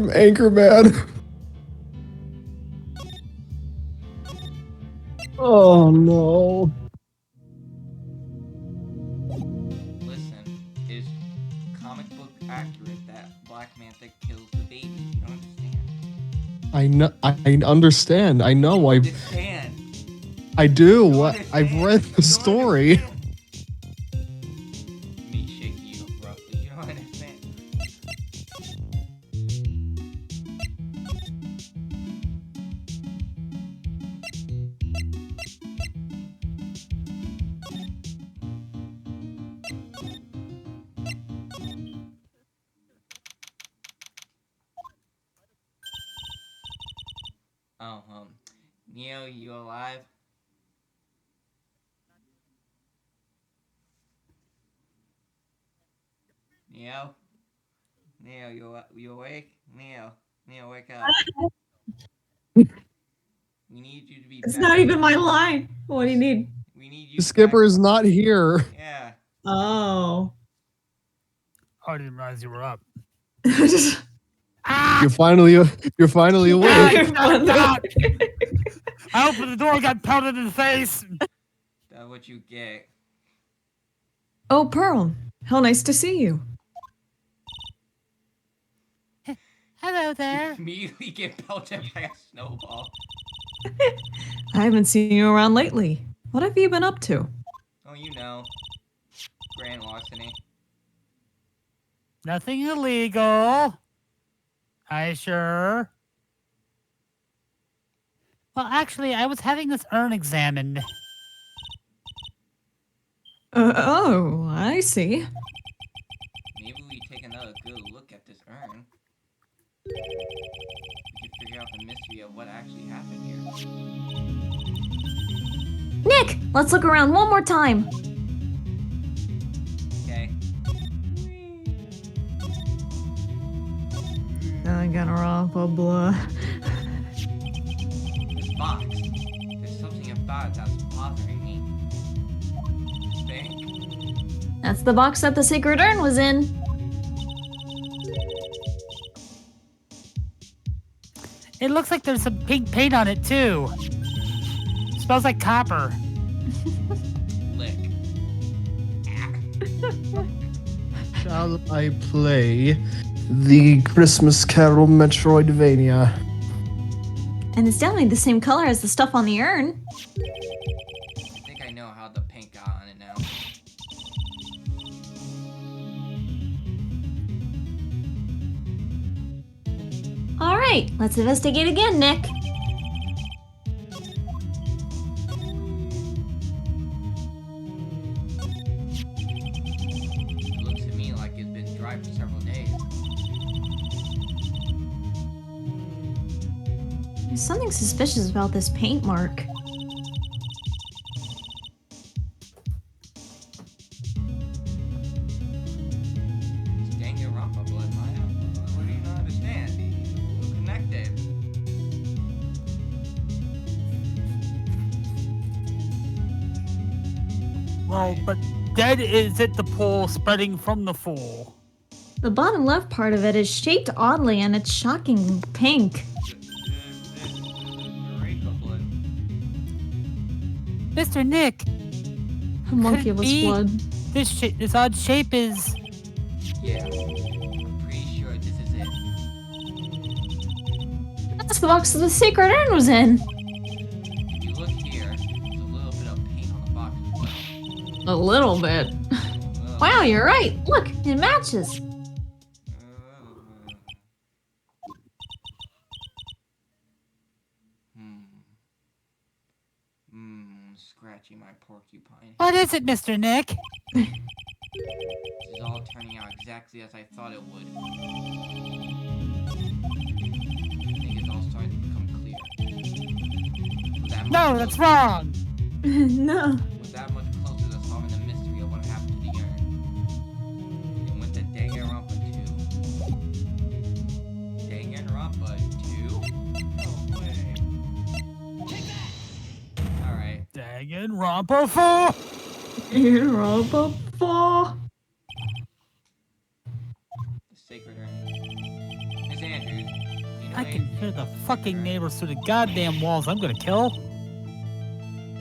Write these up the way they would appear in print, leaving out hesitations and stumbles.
from Anchorman. Oh no. Listen, is comic book accurate that Black Manta kills the baby? You don't understand. I know. I understand. I know. Understand. I do. You What? understand. I've read the story. Me shaking you roughly. You don't understand. Oh, Neo, you alive? Neo? Neo, you awake? Neo, wake up. We need you to be It's better. not even my line. What do you need? We need you The skipper is not here. Yeah. Oh. I didn't realize you were up. You're finally awake. I opened the door and got pelted in the face. That's what you get. Oh, Pearl. How nice to see you. Hello there. Immediately get pelted by a snowball. I haven't seen you around lately. What have you been up to? Oh, you know. Grand larceny. Nothing illegal. I sure. Well, actually, I was having this urn examined. Oh, I see. Maybe we take another good look at this urn. We can figure out the mystery of what actually happened here. Nick, let's look around one more time. Okay. I got her off a blah. This box. There's something about it that's bothering me. Think? That's the box that the sacred urn was in. It looks like there's some pink paint on it, too. Smells like copper. Lick. Shall I play the Christmas Carol Metroidvania? And it's definitely the same color as the stuff on the urn. I think I know how the paint got on it now. Alright, let's investigate again, Nick. It looks to me like it's been dry for several days. There's something suspicious about this paint mark. It's Danganronpa blood, Maya. What do you not understand? We're connected. Well, but dead is at the pool spreading from the fall. The bottom left part of it is shaped oddly and it's shocking pink. Eureka blood. Mr. Nick, Homunculus be- blood. this odd shape is... Yeah. I'm pretty sure this is it. That's the box that the sacred urn was in. If you look here, there's a little bit of paint on the box as well. A little bit. Wow, you're right. Look, it matches. Scratching my porcupine. What is it, Mr. Nick? This is all turning out exactly as I thought it would. I think it's all starting to become clear. No, that's wrong. No. Was that much closer to solving the mystery of what happened to the urn. And with the Danganronpa 2. Danganronpa 2? No way. Alright. Danganronpa 4. Danganronpa 4. The sacred urn. Miss Andrews, I can hear the fucking neighbors through the goddamn walls. I'm gonna kill.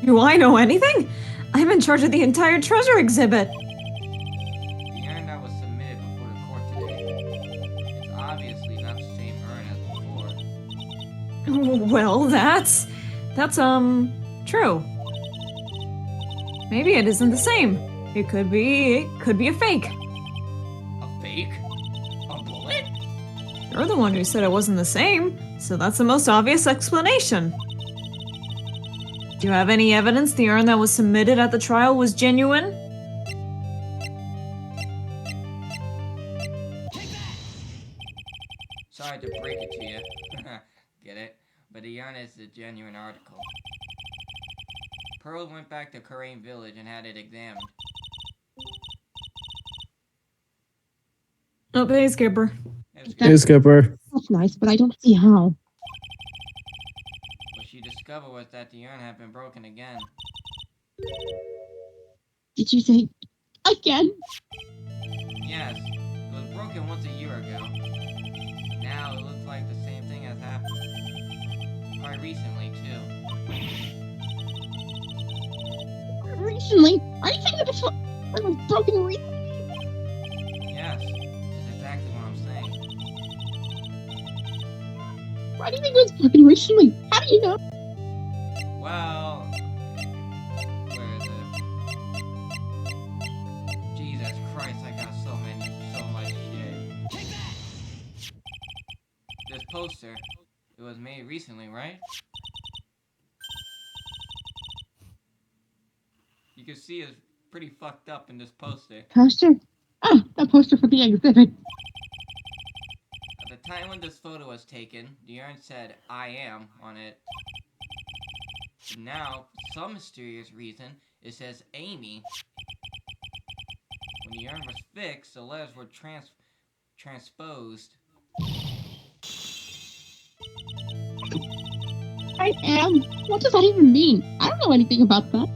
Do I know anything? I'm in charge of the entire treasure exhibit. The urn that was submitted before the court today. It's obviously not the same urn as before. Well, that's true. Maybe it isn't the same. It could be a fake. A fake? A bullet? You're the one who said it wasn't the same, so that's the most obvious explanation. Do you have any evidence the urn that was submitted at the trial was genuine? Sorry to break it to you. Get it? But the urn is a genuine article. Pearl went back to Kane Village and had it examined. Oh, hey, Skipper. Hey, Skipper. That's nice, but I don't see how. What she discovered was that the urn had been broken again. Did you say again? Yes, it was broken once a year ago. Now it looks like the same thing has happened. Quite recently, too. Recently? Are you saying that it was broken recently? Yes, that's exactly what I'm saying. Why do you think it was broken recently? How do you know? Well, where is it? Jesus Christ, I got so much shit. This poster, it was made recently, right? You can see it's pretty fucked up in this poster. Poster? Ah, the poster for the exhibit. At the time when this photo was taken, the urn said, "I am" on it. Now, for some mysterious reason, it says Amy. When the urn was fixed, the letters were transposed. I am? What does that even mean? I don't know anything about that.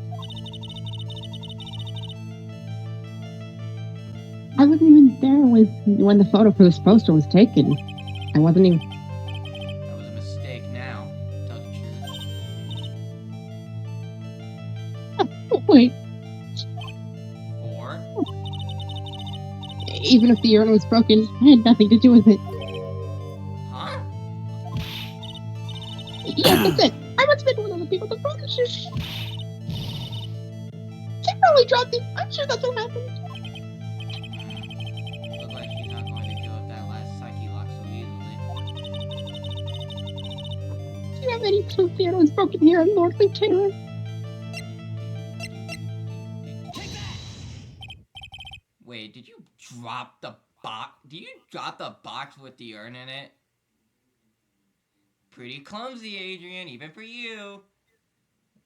I wasn't even there when the photo for this poster was taken. I wasn't even... That was a mistake now, to tell the truth. Oh, wait. 4? Even if the urn was broken, I had nothing to do with it. Huh? Yeah, that's it. I must have been one of the people that broke the shoes. She probably dropped it. I'm sure that's what happened. Looks like she's not going to give up that last psyche lock so easily. Do you have any proof the urn was broken here in Lordly Terror? Wait, did you drop the box? Did you drop the box with the urn in it? Pretty clumsy, Adrian, even for you.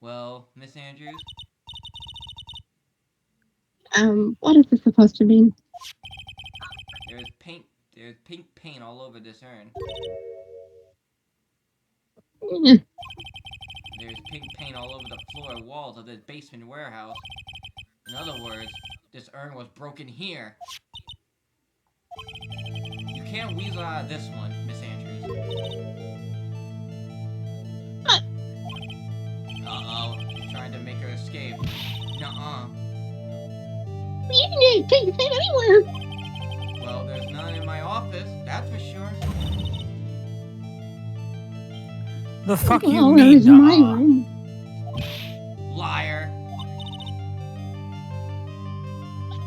Well, Miss Andrews? What is this supposed to mean? There's pink paint all over this urn. There's pink paint all over the floor and walls of this basement warehouse. In other words, this urn was broken here. You can't weasel out of this one, Miss Andrews. Uh-oh, she's trying to make her escape. Nuh-uh. You can get pink paint anywhere. Well, there's none in my office, that's for sure. The fuck you Well, mean, it's my nuh-uh? room. Liar.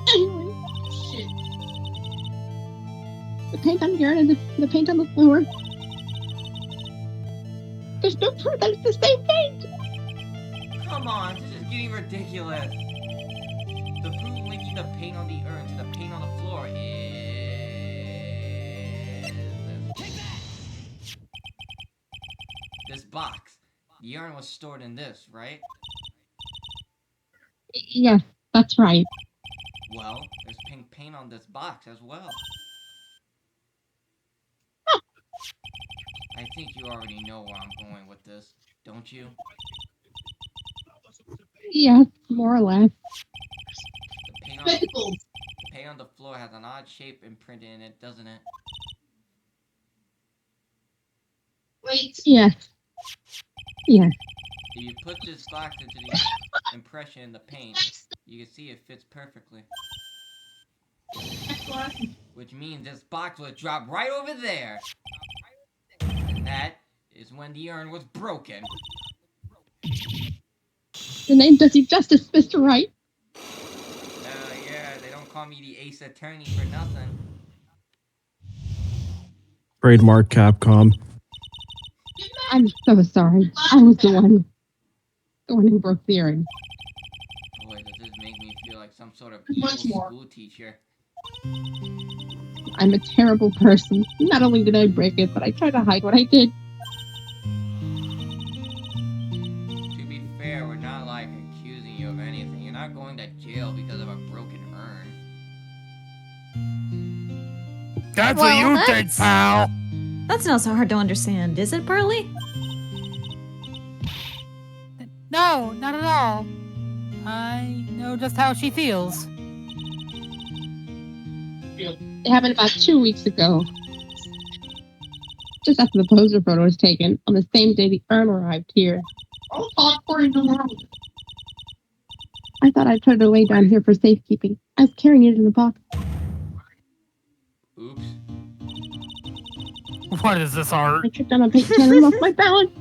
Anyway, shit. The paint on the urn and the paint on the floor. There's no proof that it's the same paint. Come on, this is getting ridiculous. The proof linking the paint on the urn to the paint on the floor is... this box. The urn was stored in this, right? Yes, that's right. Well, there's pink paint on this box as well. I think you already know where I'm going with this, don't you? Yes, more or less. The paint on the floor has an odd shape imprinted in it, doesn't it? Yes. Yes. If you put this box into the impression in the paint, you can see it fits perfectly. Which means this box would drop right over there. And that is when the urn was broken. The name does you justice, Mr. Wright. Yeah, they don't call me the ace attorney for nothing. Trademark Capcom. I'm so sorry. I was the one who broke the urn. Boy, does this make me feel like some sort of evil school teacher. I'm a terrible person. Not only did I break it, but I tried to hide what I did. To be fair, we're not like accusing you of anything. You're not going to jail because of a broken urn. That's Well, what you think, that's- pal. That's not so hard to understand, is it, Burley? No, not at all. I know just how she feels. It happened about 2 weeks ago. Just after the poster photo was taken, on the same day the urn arrived here. I thought I'd put it away down here for safekeeping. I was carrying it in a box. Oops. What is this, Art? I tripped on a paint can and lost my balance.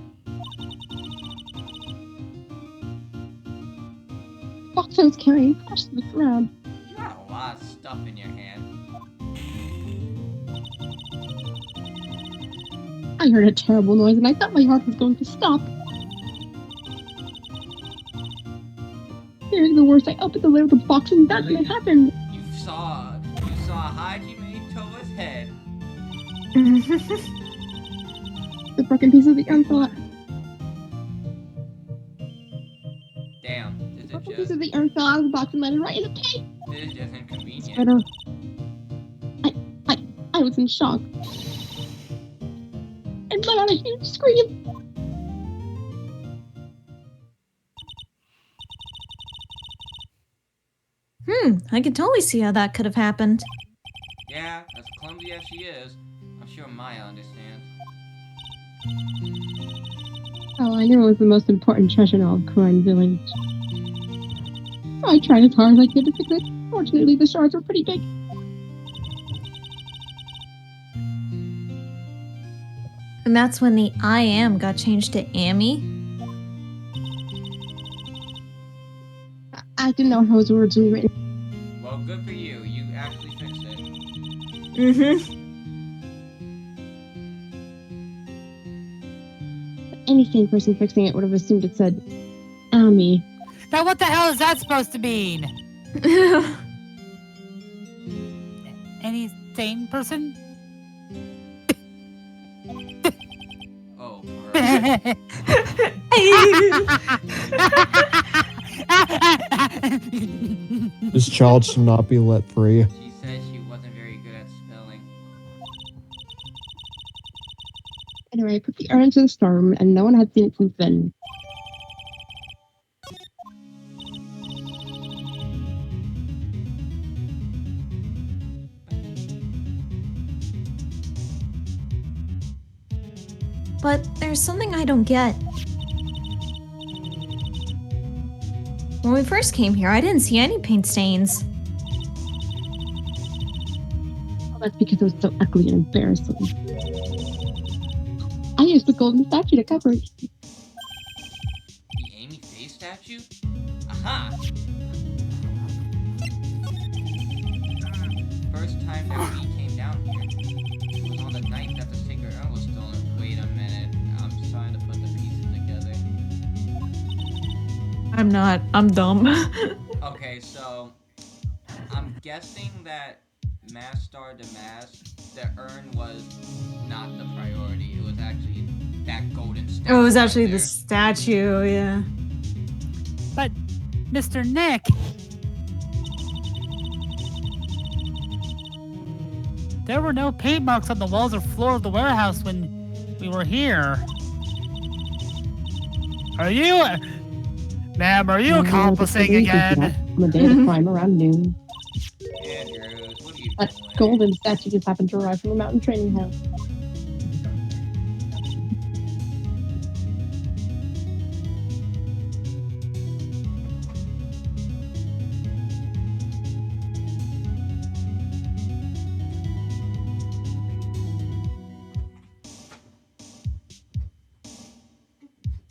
The box I was carrying crashed to the ground. You got a lot of stuff in your hand. I heard a terrible noise and I thought my heart was going to stop. Hearing the worst, I opened the lid of the box and that's when it happened. You saw Hajime Toa's head. The broken piece of the urn fell out. Damn, The broken piece of the urn fell out of the box and landed right in the paint. this is just inconvenient. Better. I was in shock. And let out a huge scream. I can totally see how that could have happened. Yeah, as clumsy as she is, I'm sure Maya understands. Oh, I knew it was the most important treasure in all of Corin Village. I tried as hard as I could to fix it. Fortunately, the shards were pretty big. And that's when the I am got changed to Amy. I didn't know how those words were written. Well, good for you. You actually fixed it. Any sane person fixing it would have assumed it said, Amy. Now what the hell is that supposed to mean? Any sane person? Oh, perfect. This child should not be let free. She said she wasn't very good at spelling. Anyway, I put the urn into the storm, and no one had seen it since then. But there's something I don't get. When we first came here, I didn't see any paint stains. Well, that's because it was so ugly and embarrassing. I used the golden statue to cover it. The Amy Faye statue? Aha! First time that we came down here. It was on the night that the sacred urn was stolen. Wait a minute. I'm trying to put the pieces together. I'm not. I'm dumb. Okay, so I'm guessing that Mass Star to Mass, the urn was not the priority. It was actually that golden statue. Oh, it was right actually there. the statue, yeah. But, Mr. Nick, there were no paint marks on the walls or floor of the warehouse when we were here. Are you, ma'am, are you accomplishing again? On the day of the crime around noon. Andrews, what are you That doing? golden statue just happened to arrive from the mountain training house.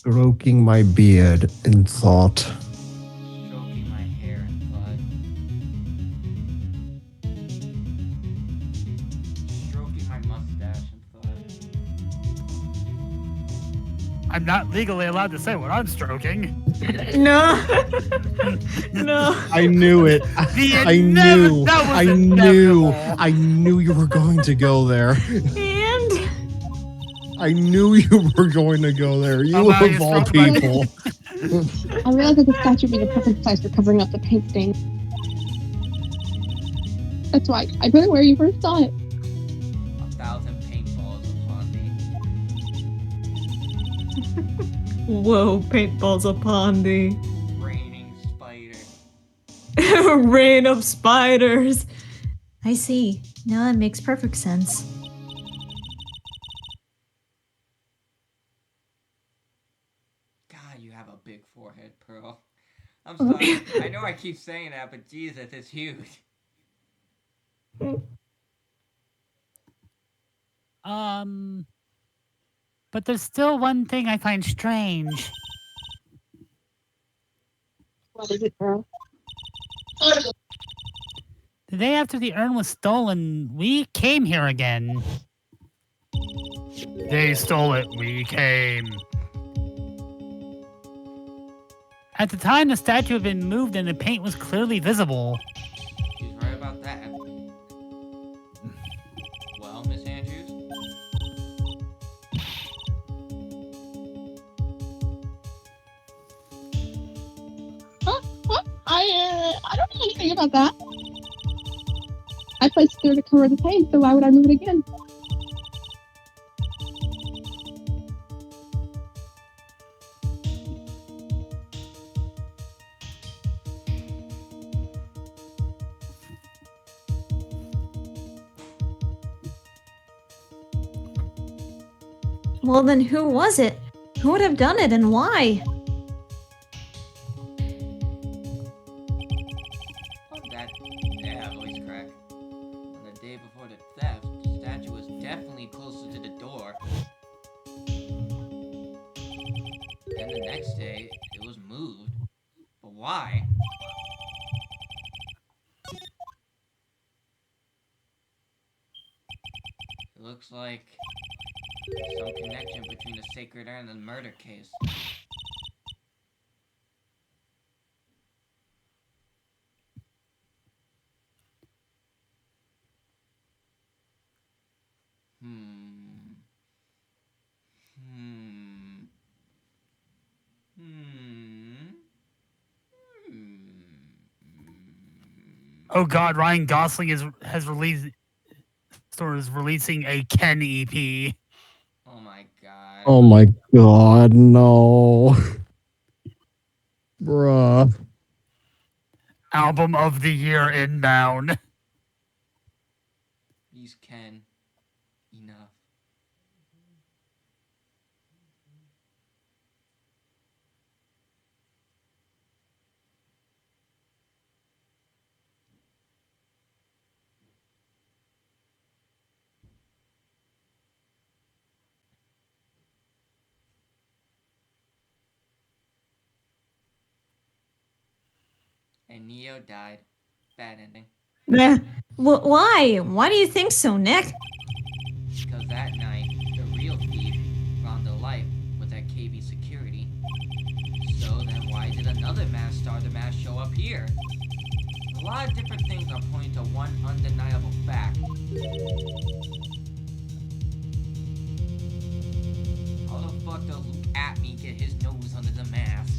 Stroking my beard in thought. Stroking my hair and thought. Stroking my mustache and thought. I'm not legally allowed to say what I'm stroking. No. No. I knew it. I knew. That was I knew. inevitable. I knew you were going to go there. And I knew you were going to go there. You wow, of you all struck my- people. I realized that the statue would be the perfect size for covering up the paint stain. That's why I put it where you first saw it. 1,000 paintballs upon me. whoa, paintballs upon thee. Raining spider. Rain of spiders. I see. Now that makes perfect sense. God, you have a big forehead, Pearl. I'm sorry. I know I keep saying that, but Jesus, it's huge. But there's still one thing I find strange. What is it, girl? The day after the urn was stolen, we came here again. They stole it, we came. At the time, the statue had been moved and the paint was clearly visible. She's right about that. Well, Miss Andrews? I don't know anything about that. I placed it there to cover the paint, so why would I move it again? Well, then who was it? Who would have done it and why? Yeah, voice crack. On the day before the theft, the statue was definitely closer to the door. Then the next day, it was moved. But why? It looks like there's some connection between the sacred urn and the murder case. Oh god, Ryan Gosling is releasing a Ken EP. Oh my god. Oh my god, no. Bruh. Album of the year inbound. Please, Ken. Enough. And Neo died. Bad ending. Why? Why do you think so, Nick? Because that night, the real thief found the life was at KB security. So then why did another masked star the mask show up here? A lot of different things are pointing to one undeniable fact. How the fuck does Luke at me get his nose under the mask?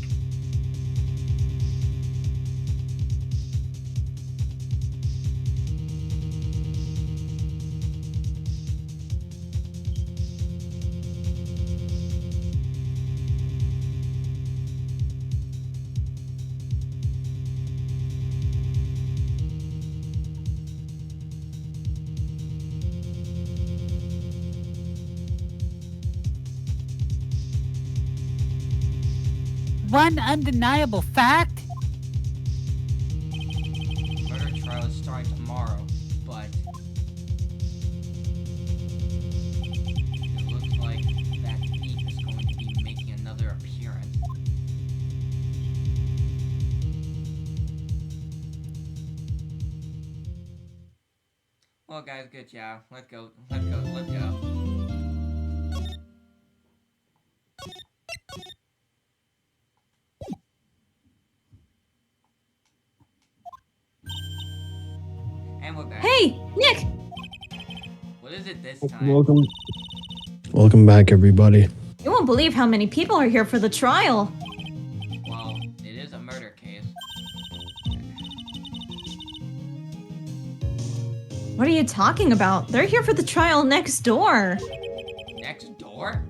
One undeniable fact? Murder trial is starting tomorrow, but it looks like that thief is going to be making another appearance. well, guys, good job. Let's go. Let's go. Let's go. And we're back. Hey, Nick! What is it this Oh, time? welcome back, everybody. You won't believe how many people are here for the trial. Well, it is a murder case. What are you talking about? They're here for the trial next door. Next door?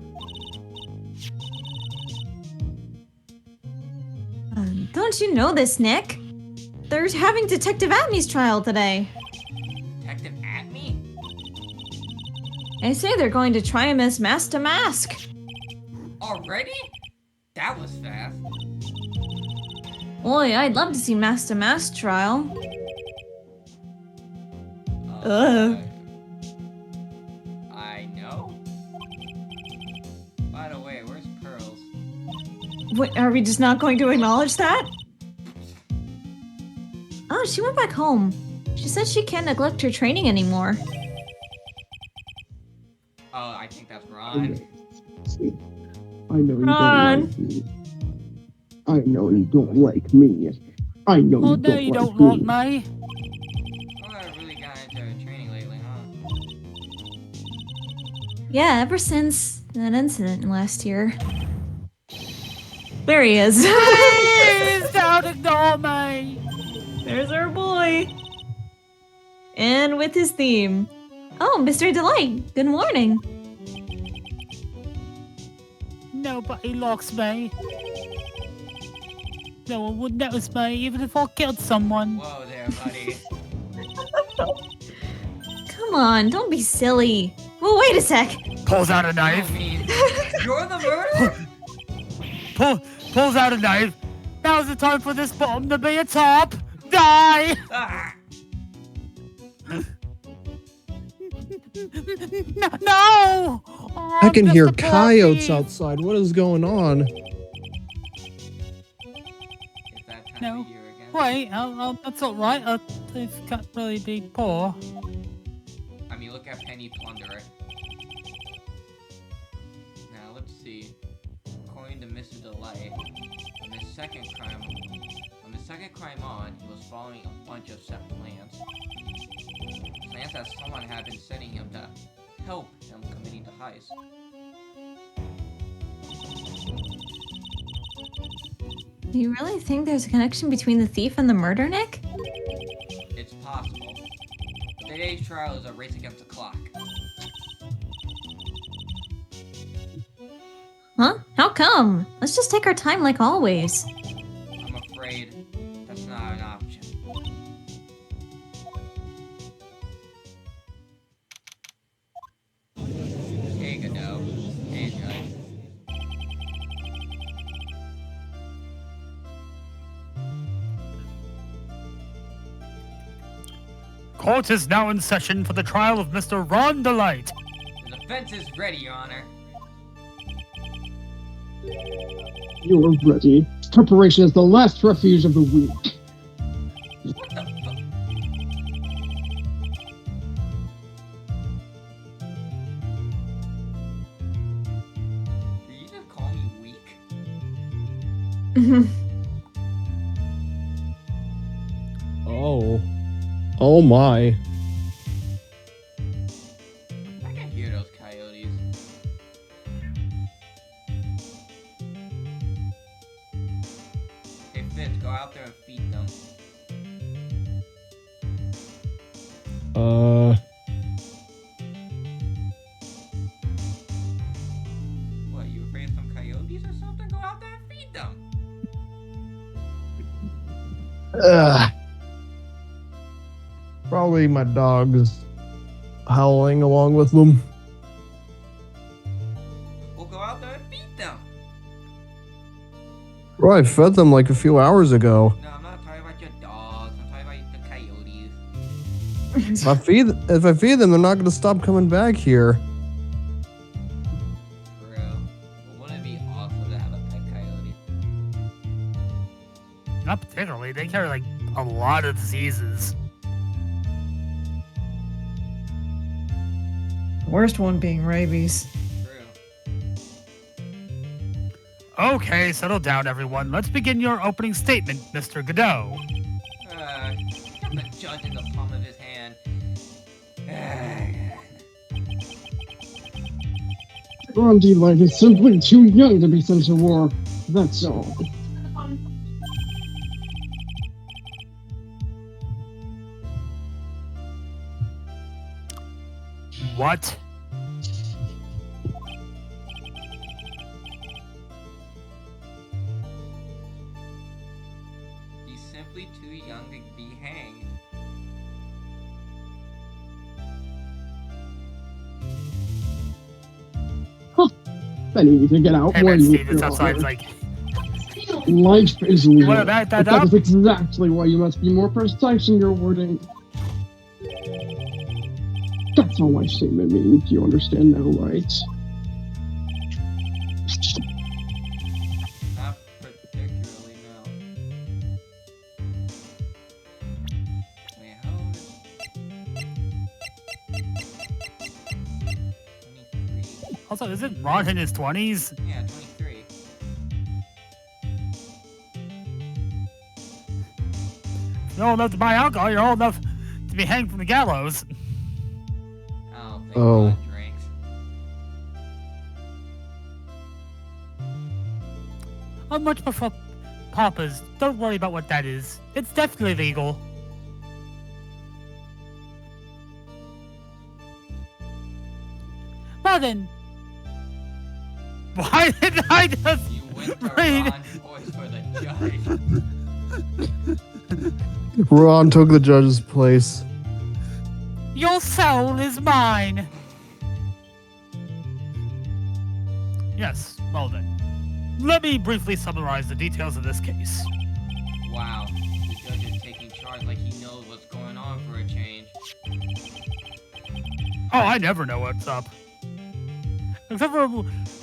Don't you know this, Nick? They're having Detective Atmey's trial today. Detective Atmey? I say they're going to try him as mask to mask. Already? That was fast. Boy, I'd love to see mask to mask trial. I know. By the way, where's Pearls? What, are we just not going to acknowledge that? Oh, she went back home. She said she can't neglect her training anymore. Oh, I think that's Ron. I know you Ron. don't like me. I know you don't like me. I know Oh, you no, don't you like don't me. like me. Oh, I really got into training lately, huh? Yeah, ever since that incident last year. There he is. Please don't ignore me. There's our boy. And with his theme. Oh, Mr. Delight, good morning. Nobody likes me. No one would notice me even if I killed someone. Whoa there, buddy. Come on, don't be silly. Well, wait a sec. Pulls out a I knife. mean, you're the murderer? Pulls out a knife. Now's the time for this bomb to be a top. Die! Ah, No! Oh, I can hear Mr. coyotes Buffy. outside. What is going on? it's that time No. of year again. Wait, that's all right. They can't really be poor. I mean, look at Penny Plunderer. Now, let's see. According to Mr. Delight, on his second crime on, he was following a bunch of set plans. Plans that someone had been sending him to help him committing the heist. Do you really think there's a connection between the thief and the murder, Nick? It's possible. Today's trial is a race against the clock. Huh? How come? Let's just take our time like always. I'm afraid that's not an option. Hey, Godot. Hey, Judge. Court is now in session for the trial of Mr. Ron Delight. The defense is ready, Your Honor. You're ready. Preparation is the last refuge of the weak. What the fuck? Did you just call me weak? Oh. Oh my. I can hear those coyotes. Hey, Fitz, go out there and feed them. What, you afraid of some coyotes or something? Go out there and feed them. Probably my dog's howling along with them. We'll go out there and feed them. Bro, I fed them like a few hours ago. No, I'm not talking about your dogs. I'm talking about the coyotes. If I feed them, they're not going to stop coming back here. True. But wouldn't it be awesome to have a pet coyote? Not particularly. They carry like a lot of diseases. Worst one being rabies. True. Okay, settle down, everyone. Let's begin your opening statement, Mr. Godot. Got the judge in the palm of his hand. Grundy Light is simply too young to be sent to war. That's all. What? He's simply too young to be hanged. I need to get out Hey, when man, you Steve, this outside's like... Life is Wanna real. back that That up? is exactly why you must be more precise in your wording. That's all my statement means. You understand now, right? Not particularly, no. Wait, how old is... 23. Also, isn't Ron in his 20s? Yeah, 23. You're old enough to buy alcohol, you're old enough to be hanged from the gallows. I don't think Oh. Ron drinks. I much prefer Papa's. Don't worry about what that is. It's definitely legal. Well then, why did I just You went to read? Ron's voice for the judge. Ron took the judge's place. Your soul is mine. Yes, well then. Let me briefly summarize the details of this case. Wow, the judge is taking charge like he knows what's going on for a change. Oh, I never know what's up. Except for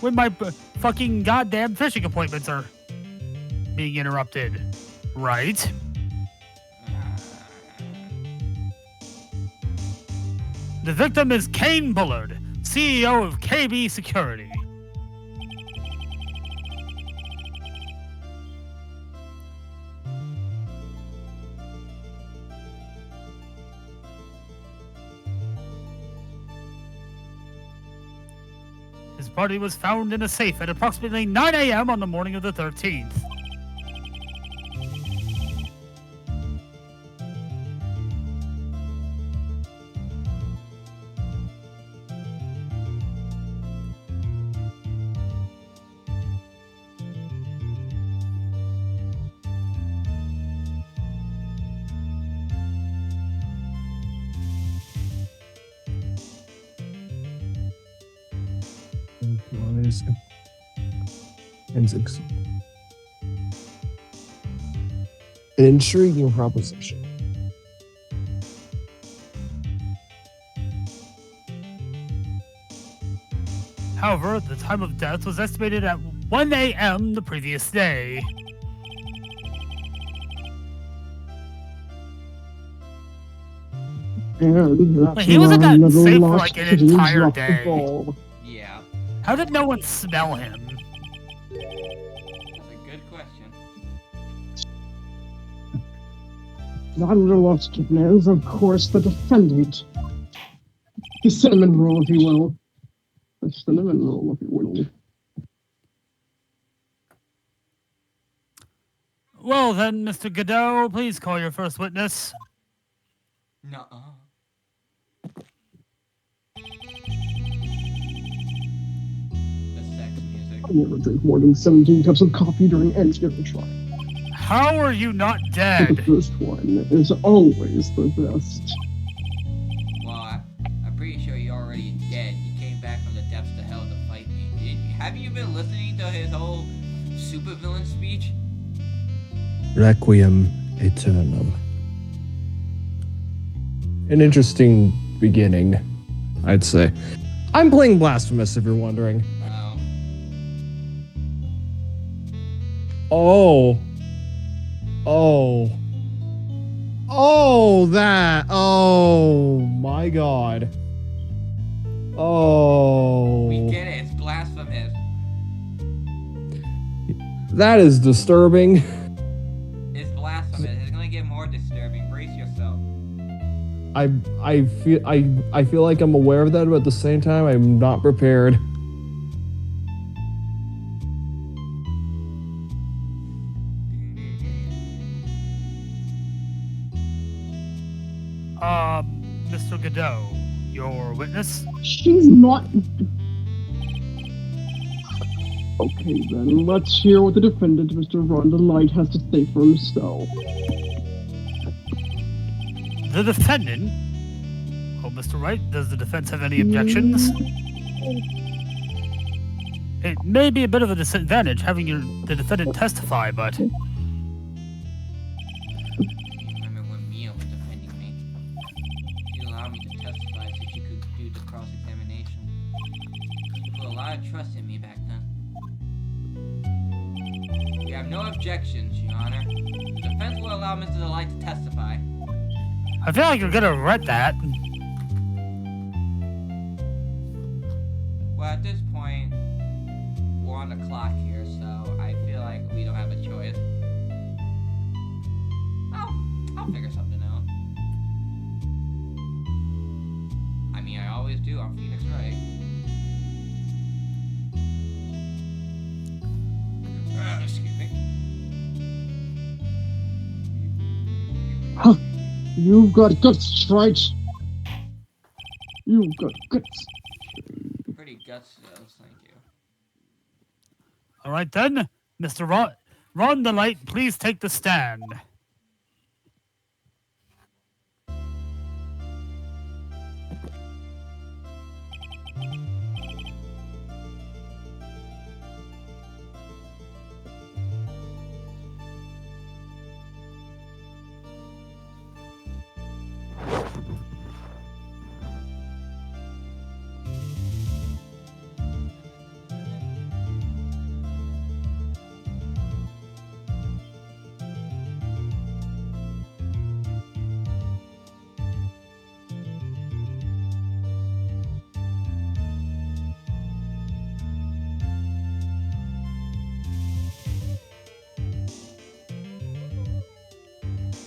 when my fucking goddamn fishing appointments are being interrupted. Right? The victim is Kane Bullard, CEO of KB Security. His body was found in a safe at approximately 9 a.m. on the morning of the 13th. Employees and six. An intriguing proposition. However, the time of death was estimated at 1 a.m. the previous day. And that's Wait, he wasn't why that another safe for, lost like, an kitten entire dropped the day. ball. Yeah, How did no one smell him? that's a good question. That little lost kitten is, of course, the defendant. The cinnamon roll, if you will. The cinnamon roll, if you will. Well then, Mr. Godot, please call your first witness. Nuh-uh. The sex music. I never drink more than 17 cups of coffee during any given trial. How are you not The dead? first one is always the best. Well, I'm pretty sure you're already dead. He came back from the depths of hell to fight me. Have you been listening to his whole supervillain speech? Requiem Aeternam. An interesting beginning, I'd say. I'm playing Blasphemous, if you're wondering. Oh. Oh, that. Oh, my God. Oh. We get it. It's blasphemous. That is disturbing. It's blasphemous. It's gonna get more disturbing. Brace yourself. I feel like I'm aware of that, but at the same time, I'm not prepared. Mr. Godot, your witness? She's not. Okay, then let's hear what the defendant, Mr. Rhonda Light, has to say for himself. The defendant? Oh, Mr. Wright, does the defense have any objections? It may be a bit of a disadvantage having the defendant testify, but... Remember when Mia was defending me? She allowed me to testify so she could do the cross-examination. She put a lot of trust in me back then. We have no objections, Your Honor. The defense will allow Mr. Delight to testify. I feel like you're gonna regret that. Well, at this point, we're on the clock here, so I feel like we don't have a choice. I'll figure something out. I mean, I always do on Phoenix Wright. Excuse me. Huh. You've got guts, right? You've got guts. Pretty gutsy, though. Thank you. All right then, Mr. Ron the Light, please take the stand.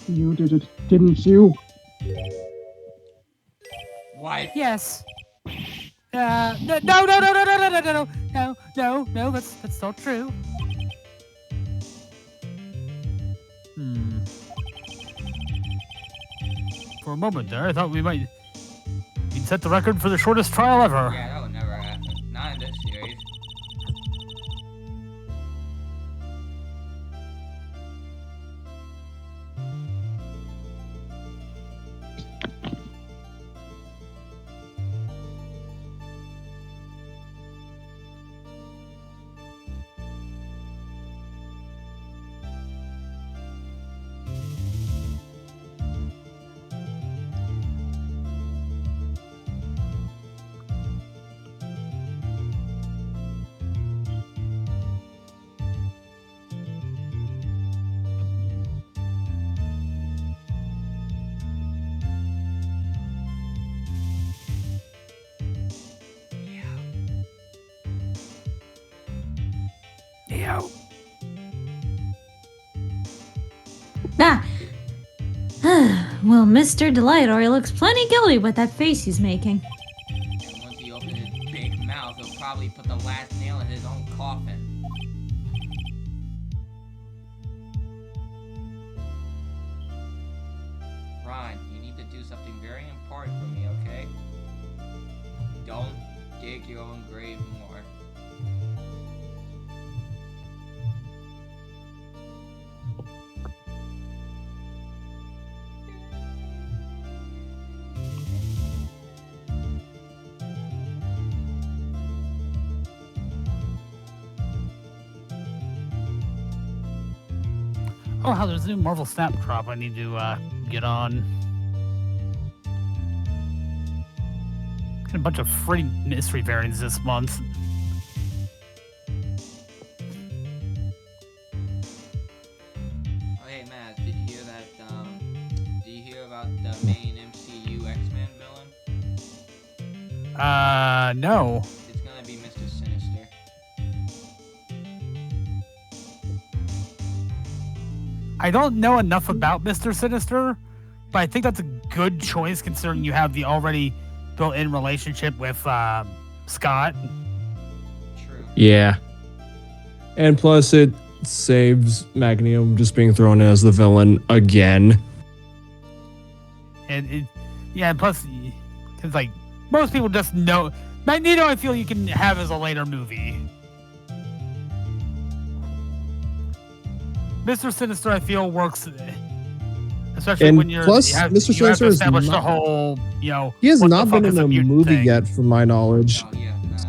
You did it, didn't you? Why? Yes. No, that's not true. For a moment there, I thought we'd set the record for the shortest trial ever. Yeah, that would never happen. Not in this series. Yeah. Ah! Well, Mr. Delight already looks plenty guilty with that face he's making. And once he opens his big mouth, he'll probably put the last nail in his own coffin. Ron, you need to do something very important for me, okay? Don't dig your own grave more. Oh, how there's a new Marvel Snap drop I need to get on. Got a bunch of free mystery variants this month. Oh, hey, Matt, did you hear that, did you hear about the main MCU X-Men villain? No. It's gonna be Mr. Sinister. I don't know enough about Mr. Sinister, but I think that's a good choice considering you have the already built-in relationship with Scott. True. Yeah. And plus, it saves Magnum just being thrown as the villain again. And plus, because like most people just know Magneto, I feel you can have as a later movie. Mr. Sinister, I feel works, especially And when you're plus, you have, Mr. you have Sinister to is establish the not- whole, He has what the not fuck been is in a mutant movie thing. yet, from my knowledge. Oh, yeah, nah.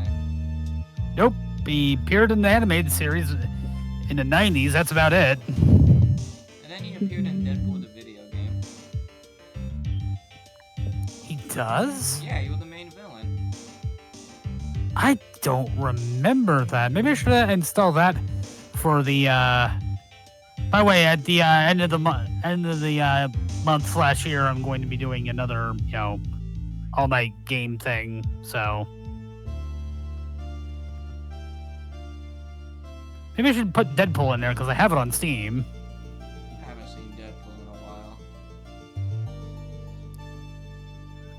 Nope, he appeared in the animated series in the 90s. That's about it. And then he appeared in Deadpool the video game. He does? Yeah, he was the main villain. I don't remember that. Maybe I should install that for the. By the way, at the end of the month/year, I'm going to be doing another, all-night game thing. So maybe I should put Deadpool in there because I have it on Steam. I haven't seen Deadpool in a while.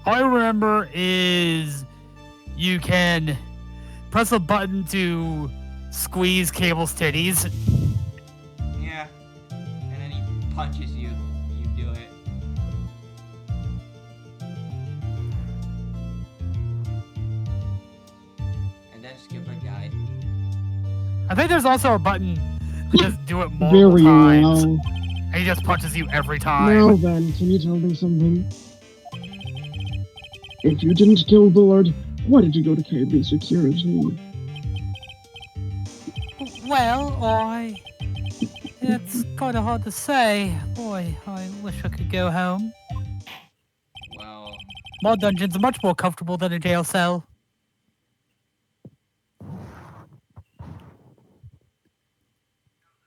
All I remember is you can press a button to squeeze Cable's titties. Yeah. And then he punches you. You do it. And then Skipper died. I think there's also a button to just do it multiple Very times. well. And he just punches you every time. Now then, can you tell me something? If you didn't kill Bullard, why did you go to KB Security? Well, it's kind of hard to say. Boy, I wish I could go home. Well, My dungeons are much more comfortable than a jail cell.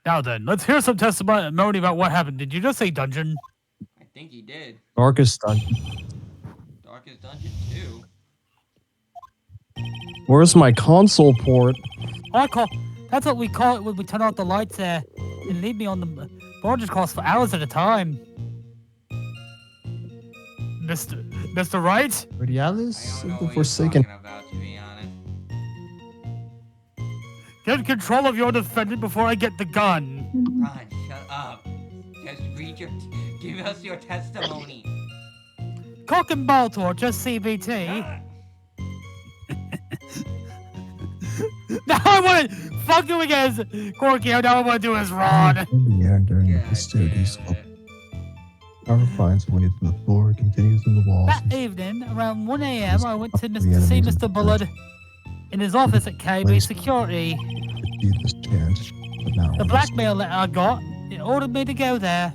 Now then, let's hear some testimony about what happened. Did you just say dungeon? I think he did. Darkest Dungeon. Darkest Dungeon 2. Where's my console port? That's what we call it when we turn out the lights there and leave me on the boarding course for hours at a time. Mr. Wright? Radialis I don't know of the what Forsaken. you're talking about, to be honest. Get control of your defendant before I get the gun. Ron, shut up. Just give us your testimony. Cock and ball torch, just CBT. Now I want to fuck you as Corky. Now I want to do as Ron. In the air during the God festivities, damn it. power finds way to the floor, continues in the walls. That evening, around 1 a.m., I went to see Mr. Bullard in his office at KB Security. See this chance, but now The blackmail letter I got, it ordered me to go there.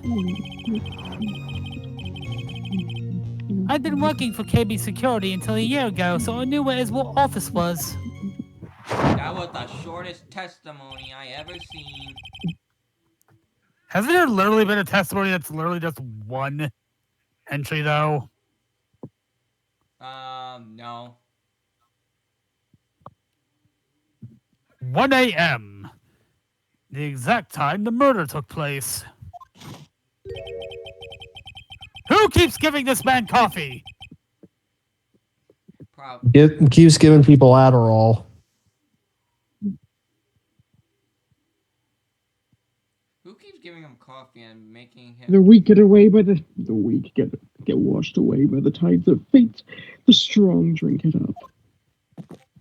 I'd been working for KB Security until a year ago, so I knew where his office was. That was the shortest testimony I ever seen. Hasn't there literally been a testimony that's literally just one entry, though? No. 1 a.m. The exact time the murder took place. Who keeps giving this man coffee? Keeps giving people Adderall. Who keeps giving him coffee and making him... The weak get washed away by the tides of fate. The strong drink it up.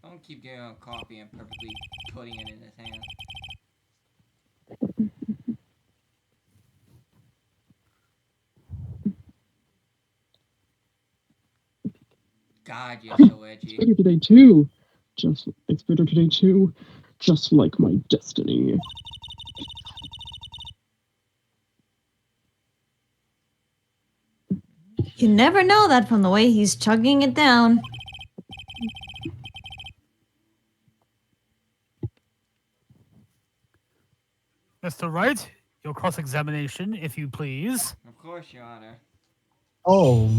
Don't keep giving him coffee and perfectly putting it in his hand. God, you're so edgy. It's better today too. It's better today too. Just like my destiny. You never know that from the way he's chugging it down. Mr. Wright, your cross-examination, if you please. Of course, Your Honor. Oh,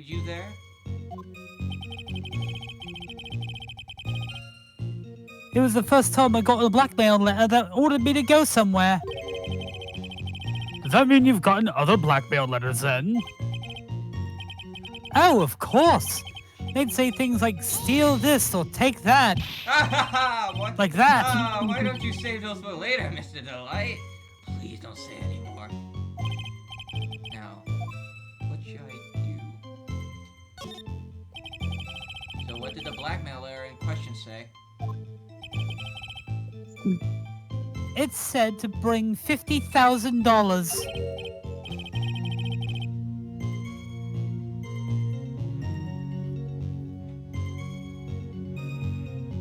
you there? It was the first time I got a blackmail letter that ordered me to go somewhere. Does that mean you've gotten other blackmail letters then? Oh, of course. They'd say things like, steal this or take that. What? Like that. Why don't you save those for later, Mr. Delight? Please don't say anymore. Now, what should I do? So what did the blackmailer in question say? It said to bring $50,000.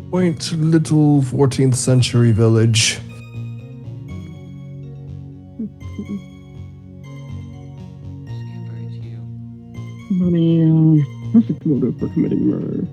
Quaint little 14th century village. Scamper, it's you. Money, perfect motive for committing murder.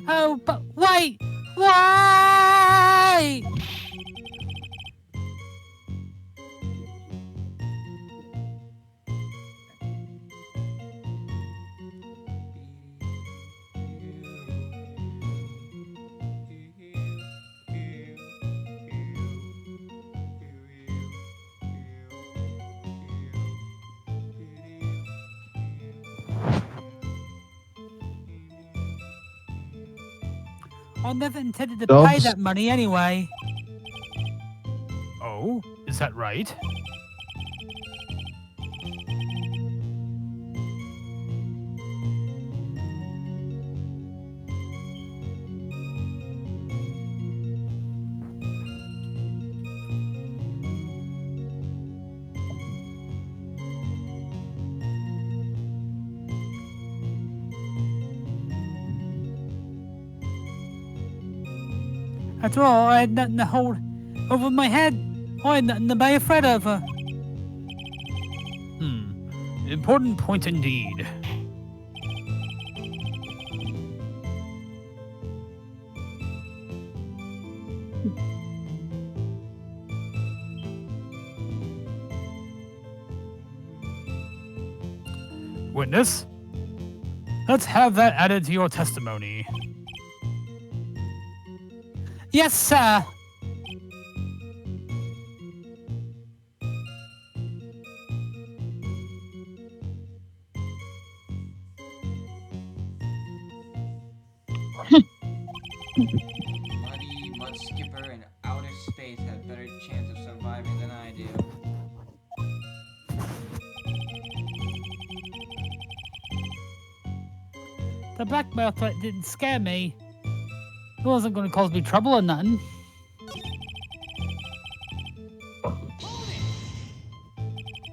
Oh, but wait! Why? I never intended to pay Dogs? that money anyway. Oh, is that right? After all, I had nothing to hold over my head. I had nothing to be afraid of. Important point indeed. Witness, let's have that added to your testimony. Yes, sir. Mud Skipper in outer space have better chance of surviving than I do. The blackmail threat didn't scare me. It wasn't going to cause me trouble or nothing.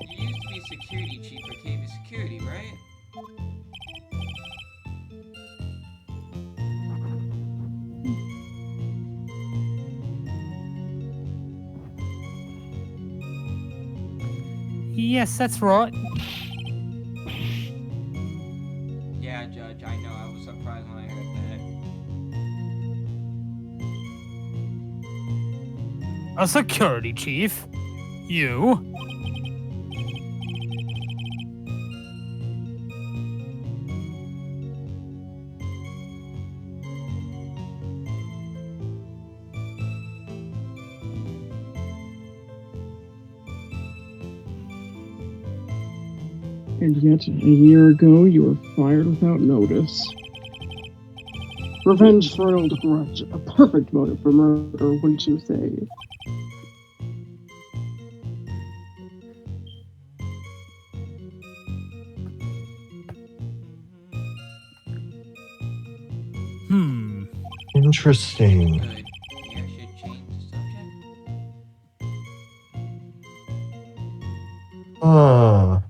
You used to be security chief for KB Security, right? Yes, that's right. Yeah, Judge, I know. I was surprised when I heard that. A security chief? You? And yet, a year ago, you were fired without notice. Revenge for an old grudge. A perfect motive for murder, wouldn't you say? Interesting. Good. Maybe I should change the subject? Ah.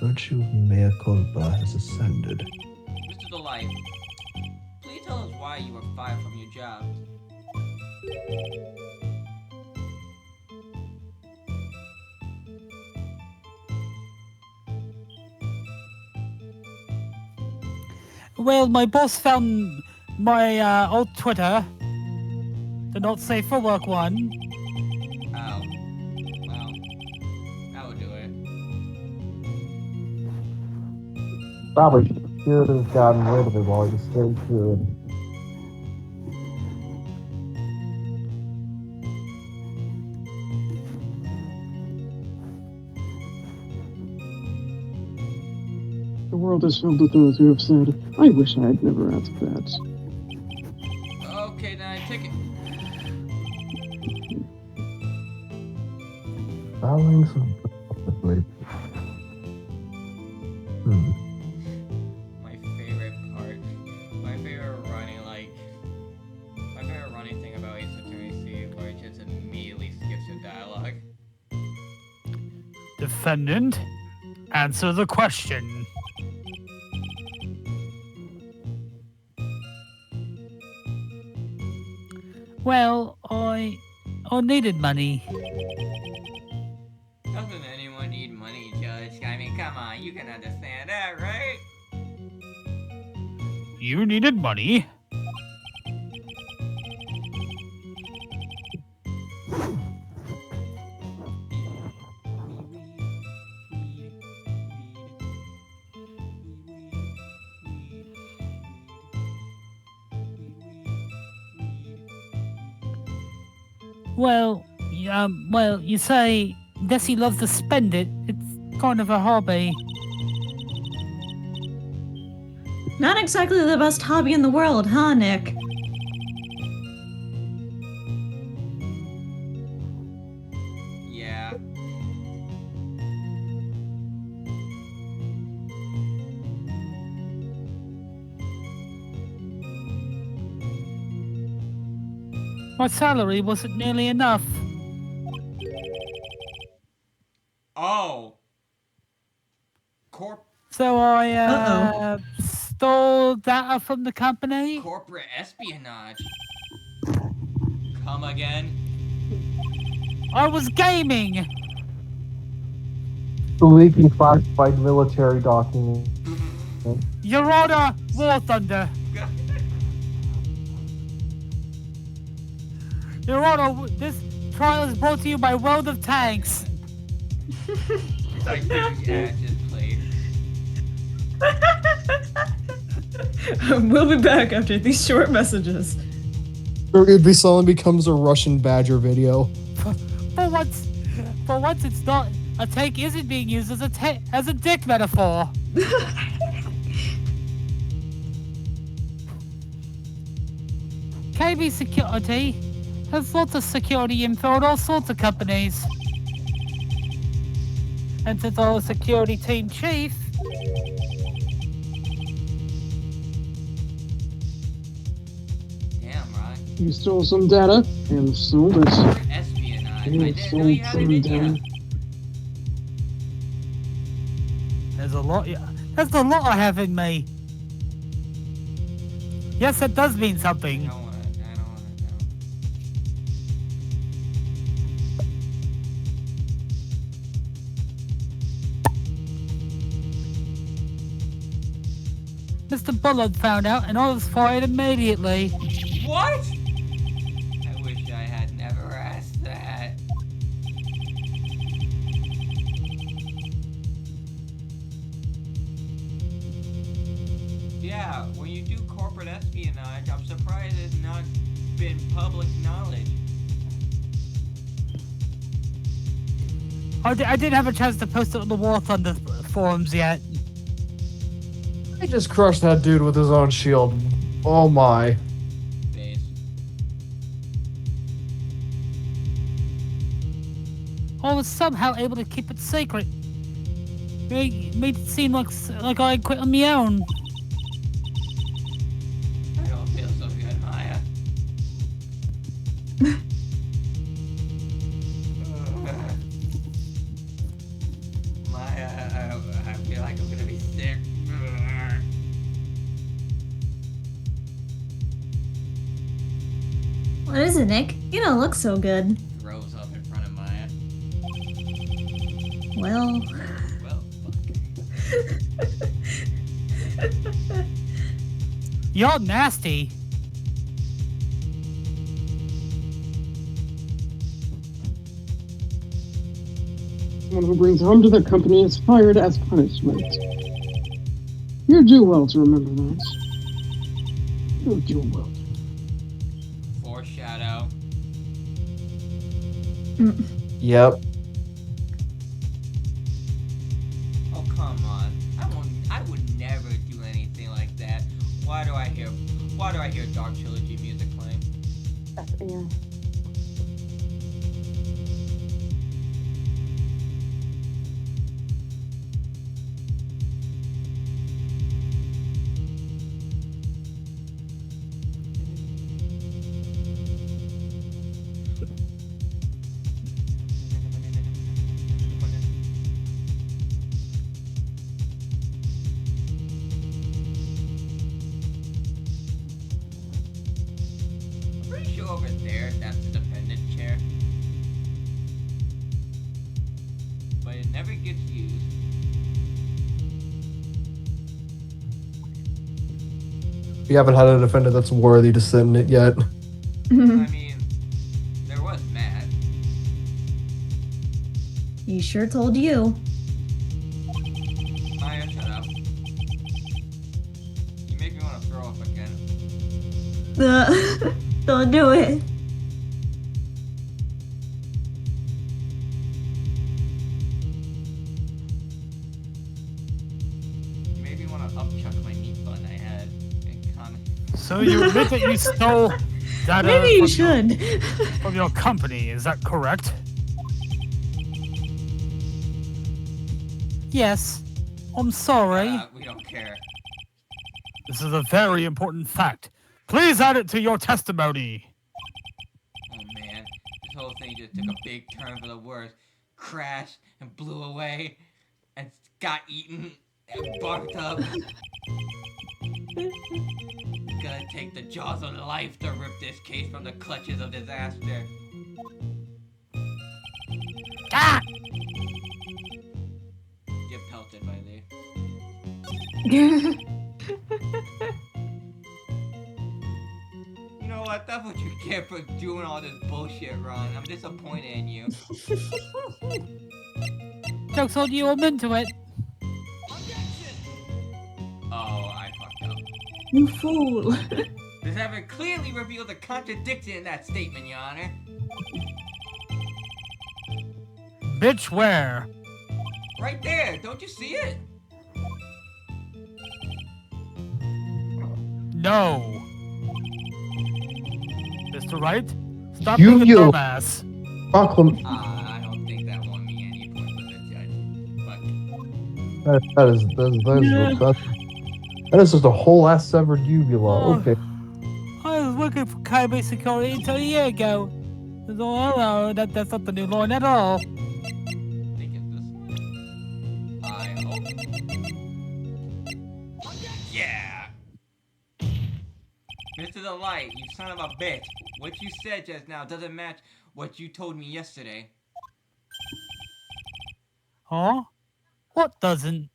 Virtue of mea culpa has ascended. Mr. Delight, please tell us why you were fired from your job. Well, my boss found my old Twitter, the not safe for work one. Oh. Well, that would do it. Probably should have gotten rid of it while he still could. The world is filled with those who have said, I wish I had never asked that. Okay, then I take it. Following some publicly. My favorite part. My favorite running thing about Ace Attorney C, where it just immediately skips the dialogue. Defendant, answer the question. Well, I needed money. Doesn't anyone need money, Judge? I mean, come on, you can understand that, right? You needed money? Well, you say Desi loves to spend it. It's kind of a hobby. Not exactly the best hobby in the world, huh, Nick? Yeah. My salary wasn't nearly enough. Oh. So I stole data from the company. Corporate espionage. Come again? I was gaming. The leaking classified military document. Your Honor, War Thunder. Your Honor, this trial is brought to you by World of Tanks. Like this ad just played. We'll be back after these short messages. It suddenly becomes a Russian Badger video. For once, it's not. A tank isn't being used as a dick metaphor. KB Security has lots of security info at all sorts of companies. And since I was security team chief, Damn, right. You stole some data and sold it. Espionage. I You didn't know you had it in sold you. there's a lot I have in me. Yes, that does mean something. I don't wanna know. Mr. Bullard found out and I was fired immediately. What? I wish I had never asked that. Yeah, when you do corporate espionage, I'm surprised it's not been public knowledge. I didn't have a chance to post it on the War Thunder forums yet. I just crushed that dude with his own shield. Oh my. Base. I was somehow able to keep it secret. Made it seem like I quit on my own. I don't feel so good, Maya. What is it, Nick? You don't look so good. Throws up in front of Maya. Well, Well, fuck. You're nasty. Someone who brings harm to their company is fired as punishment. You do well to remember that. You do well. Foreshadow. Yep. Oh, come on. I would never do anything like that. Why do I hear Dark Trilogy music playing? Yeah. Pretty sure over there, that's the defendant chair. But it never gets used. We haven't had a defendant that's worthy to sit in it yet. I mean, there was Matt. he sure told you. Maya, shut up. You make me want to throw up again. Don't do it. You made me want to upchuck my meat bun I had in comic. So you admit that you stole data Maybe you from should. from your company, is that correct? Yes. I'm sorry. We don't care. This is a very important fact. Please add it to your testimony. Oh man, this whole thing just took a big turn for the worse. Crashed and blew away and got eaten and barked up. Gonna take the jaws of life to rip this case from the clutches of disaster. Ah! Get pelted by thee. You know what? That's what you get for doing all this bullshit, Ron. I'm disappointed in you. Joke's on you, I'm into it. Oh, I fucked up. You fool. This evidence clearly reveals a contradiction in that statement, Your Honor. Bitch, where? Right there, don't you see it? No. Mr. Wright, stop You- being a you- dumbass. I don't think that won me any points with the judge. But That is just a whole ass severed uvula. Oh. Okay. I was working for Kane Security until a year ago. So, that's not the new line at all. I think it's this one. I hope. Yeah. Mr. the Light, you son of a bitch. What you said just now doesn't match what you told me yesterday. Huh? What doesn't?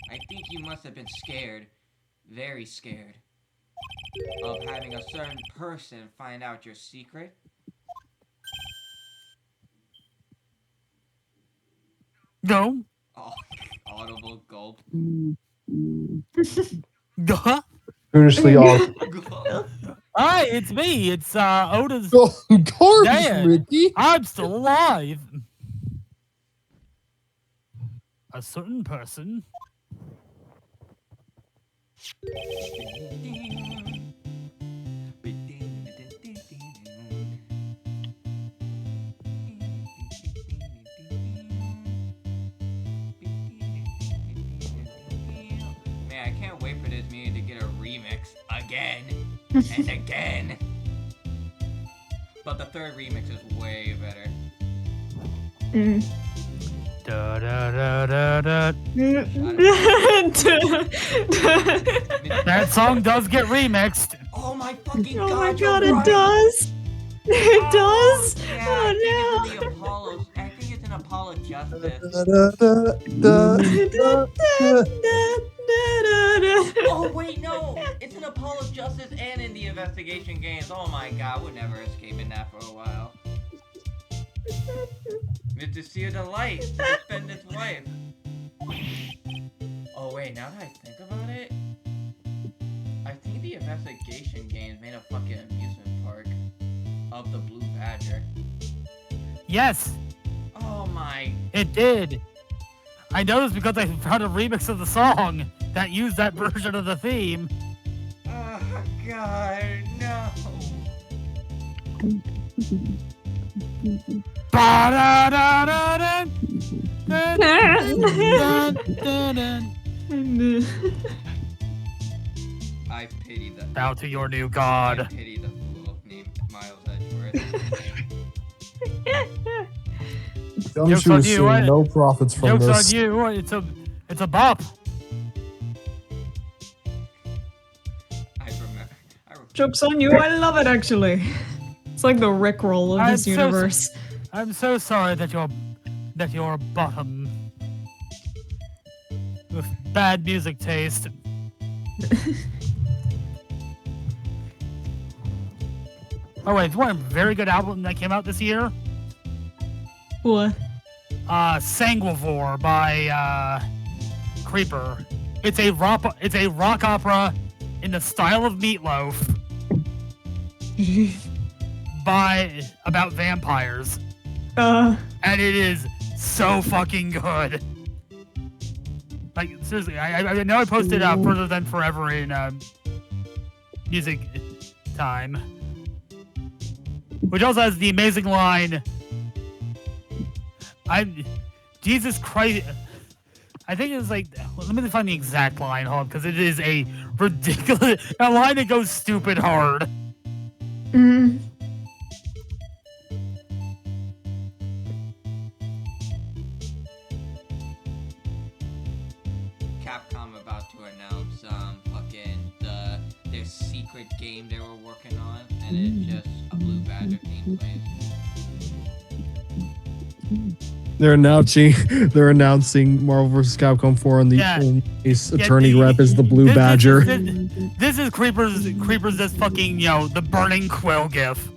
I think you must have been scared, very scared, of having a certain person find out your secret. No. Oh, audible gulp. Huh? Foolishly all. Gulp. Hi, it's me. It's Oda's. Garbage, Dad. Ricky. I'm still alive. A certain person. Man, I can't wait for this meeting to get a remix again and again. But the third remix is way better. Da da da da da. Oh That song does get remixed. Oh my fucking god! my you're god, it right. does. It does? Yeah, Oh, I think it's in the Apollos. I think it's in Apollo Justice. Oh wait, no! It's in Apollo Justice and in the investigation games. Oh my god, we're never escaping that for a while. Mr. Sear the Light to defend his wife. Oh wait, now that I think about it, I think the investigation games made a fucking amusement park of the Blue Badger. Yes, Oh my. it did. I noticed because I found a remix of the song that used that version of the theme. Oh god, no. Ba-da-da-da-da. Dun-dun-dun-dun. I pity the. Bow to your new I god. pity the fool named Miles Edgeworth. Gumshoe Joke's on is you, seeing what? no profits from Joke's this. on you. It's a bop. I remember. Joke's on you. I love it, actually. It's like the Rickroll of I'm this so universe. I'm so sorry that you're bottom with bad music taste. Oh wait, it's one very good album that came out this year. What? Sanguivore by Creeper. It's a rock opera in the style of Meatloaf about vampires. And it is so fucking good. Like seriously, I know I posted Further Than Forever in music time, which also has the amazing line. Jesus Christ. I think it's like, well, let me find the exact line, hold on, because it is a ridiculous a line that goes stupid hard. Mm. Capcom about to announce their secret game they were working on, and it's just a Blue Badger gameplay. They're announcing Marvel vs. Capcom 4 and the only attorney rep is the Blue Badger. This is Creeper's this fucking, the burning quill gif.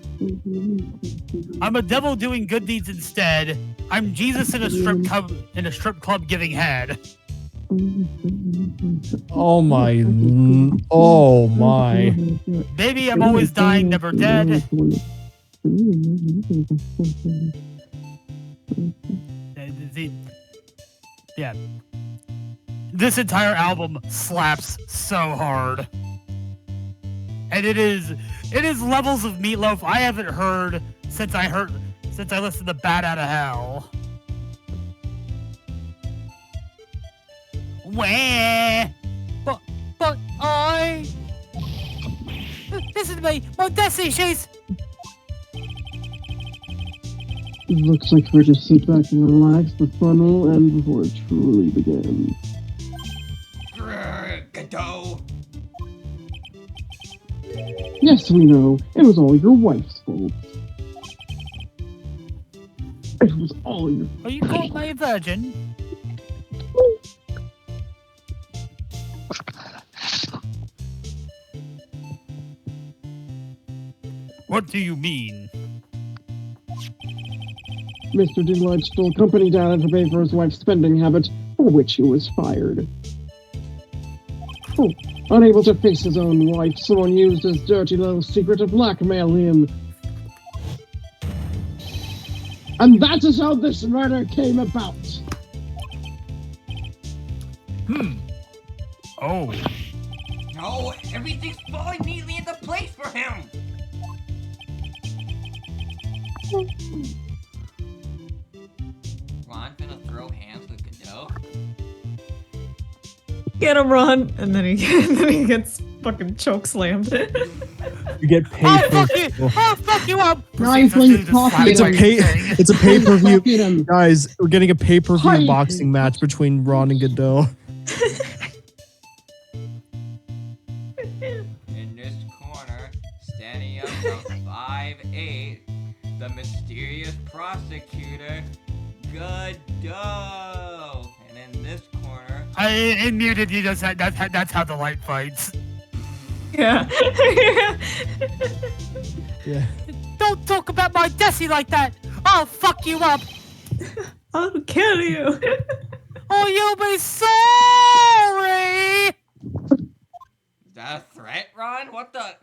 I'm a devil doing good deeds instead. I'm Jesus in a strip club giving head. Oh my. Baby, I'm always dying, never dead. Yeah. This entire album slaps so hard. And it is levels of Meatloaf I haven't heard since I listened to Bat Out of Hell. Wah! But this is my destiny chase. It looks like we're just sit back and relax. The fun will end before it truly begins. Godot. Yes, we know. It was all your wife's fault. It was all your... Are you called my virgin? What do you mean? Mr. Delight stole company data to pay for his wife's spending habit, for which he was fired. Unable to face his own wife, someone used his dirty little secret to blackmail him. And that is how this murder came about. Oh. No, everything's falling neatly into place for him. Ron gonna throw hands with Godot? Get him, Ron! And then he gets fucking choke slammed. You get paid for I'll fuck you up! Nice when talking. it's a pay-per-view. Fucking him. Guys, we're getting a pay-per-view Hi. boxing match between Ron and Godot. In this corner, standing up, 5-8. The mysterious prosecutor, Godot. And in this corner, I muted you. That's how the light fights. Yeah. Yeah. Don't talk about my Desi like that. I'll fuck you up. I'll kill you. Oh, you'll be sorry. is that a threat, Ron? What the?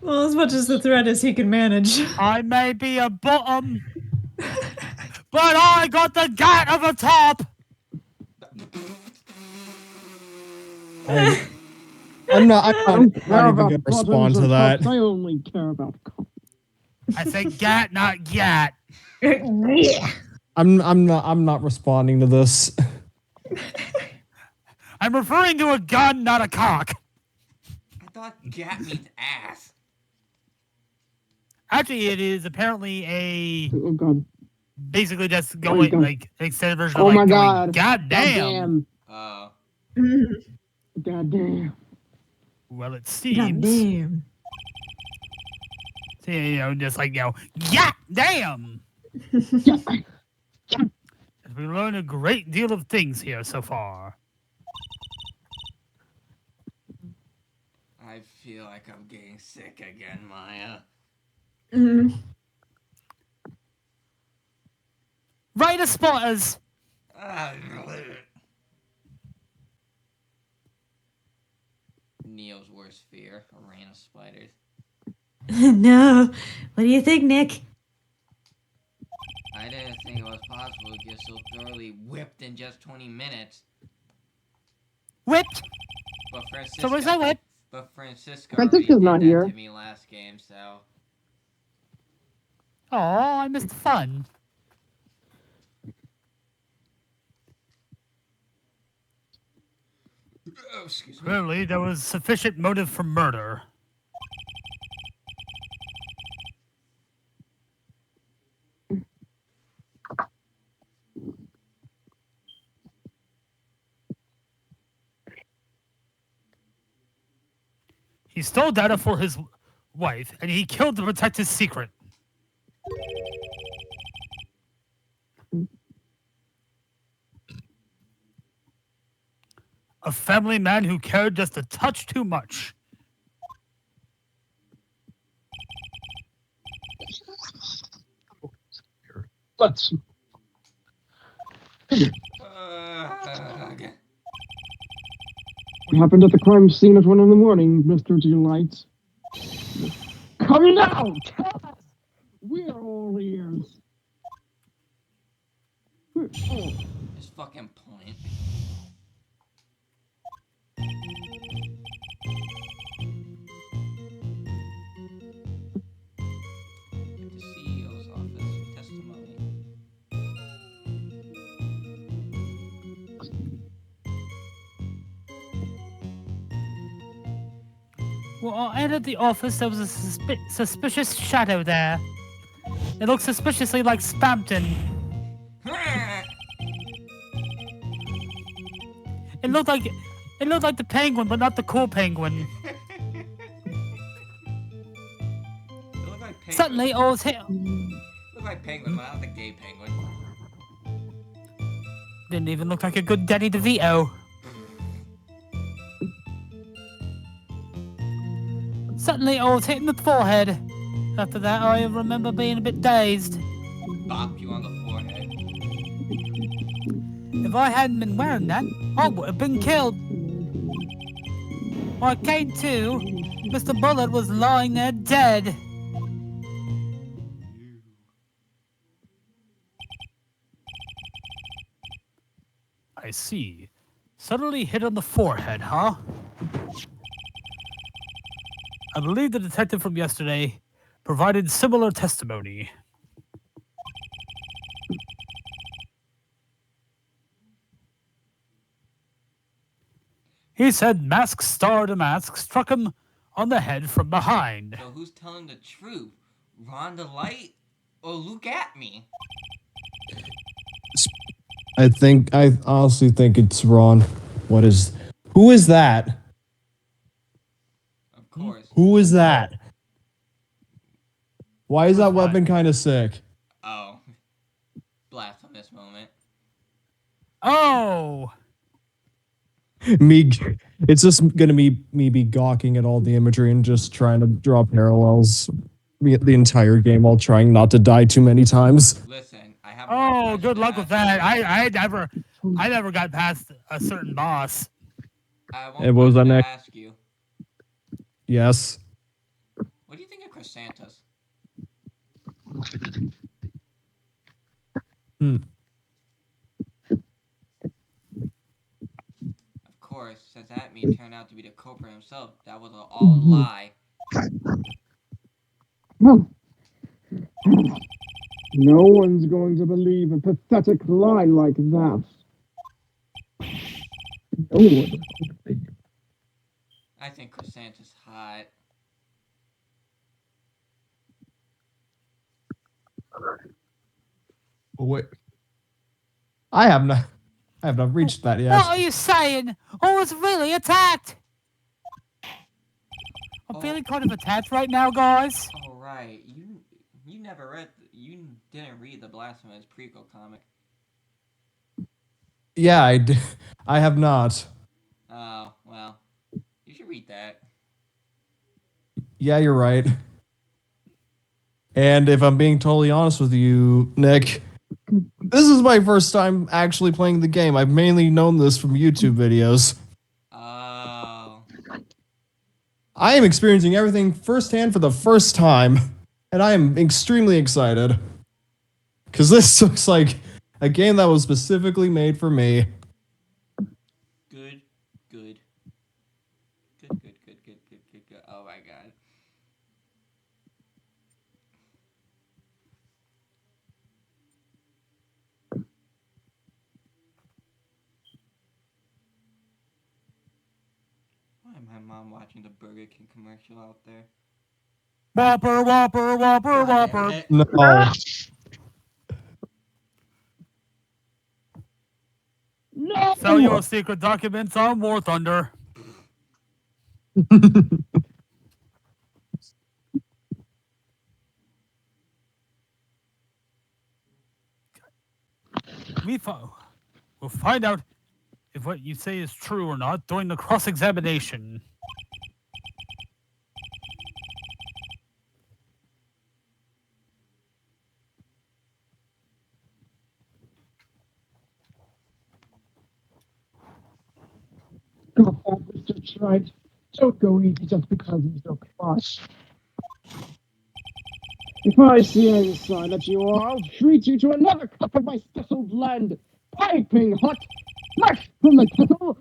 Well, as much as the threat as he can manage. I may be a bottom, but I got the gat of a top. I'm not even Care about gonna respond buttons to or that. cups, I only care about cups. I said gat, not gat. I'm not responding to this. I'm referring to a gun, not a cock. I thought gat means ass. Actually, it is apparently a Oh god. basically just Oh, going God. like extended version Oh of my like god. going, God damn. Oh. God damn. Well, it God seems. damn. You know, just like, you know, yeah, damn. Yeah. We learned a great deal of things here so far. I feel like I'm getting sick again, Maya. Right as spotters. Neo's worst fear, a rain of spiders. No. What do you think, Nick? I didn't think it was possible to get so thoroughly whipped in just 20 minutes. Whipped. But Francisco, So where's that whip? but Francisco Francisco's already not did here. that to me last game, so. Oh, I missed the fun. Oh, excuse me. Clearly, there was sufficient motive for murder. He stole data for his wife, and he killed to protect his secret. A family man who cared just a touch too much. Let's. Okay. What happened at the crime scene at 1 in the morning, Mr. Delight? Come now! Tell us! We're all ears. We're all. His fucking point. The CEO's office testimony. Well, I entered the office. There was a suspicious shadow there. It looked suspiciously like Spampton. It looked like the penguin, but not the cool penguin. Look like penguin. Suddenly, I was hit. Look like penguin, but not the gay penguin. Didn't even look like a good Danny DeVito. Suddenly, I was hit in the forehead. After that, I remember being a bit dazed. Bop you on the forehead. If I hadn't been wearing that, I would have been killed. When I came to, Mr. Bullard was lying there dead. I see. Suddenly hit on the forehead, huh? I believe the detective from yesterday provided similar testimony. He said Mask Star Damask struck him on the head from behind. So who's telling the truth? Ron the Light or Luke at me? I honestly think it's Ron. Who is that? Of course. Who is that? Why is that Who's what? weapon kind of sick? Oh. Blasphemous moment. Oh! Me, it's just gonna be me be gawking at all the imagery and just trying to draw parallels the entire game while trying not to die too many times. Listen, I have. Oh, good luck with that. I never got past a certain boss. I And what was that next? ask you. Yes. What do you think of Chrysanthus? Of course, since that meat turned out to be the culprit himself, that was all a lie. No one's going to believe a pathetic lie like that. No one. I think Chrysanthus hot. Wait. I have not reached that yet. What are you saying? I was really attacked. I'm feeling kind of attacked right now, guys. Oh right, you never read, you didn't read the Blasphemous prequel comic. Yeah, I have not. Oh well, you should read that. Yeah, you're right. And if I'm being totally honest with you, Nick, this is my first time actually playing the game. I've mainly known this from YouTube videos. Oh. I am experiencing everything firsthand for the first time, and I am extremely excited. Because this looks like a game that was specifically made for me. Good. Oh my god. Why am my mom watching the Burger King commercial out there? Whopper, whopper, whopper, whopper. No. No! Sell your secret documents on War Thunder. We'll find out if what you say is true or not during the cross-examination. Come on, Mr. Wright. Don't go easy just because he's so cross. If I see any sign that you are, I'll treat you to another cup of my special blend. Piping hot, fresh from the kettle,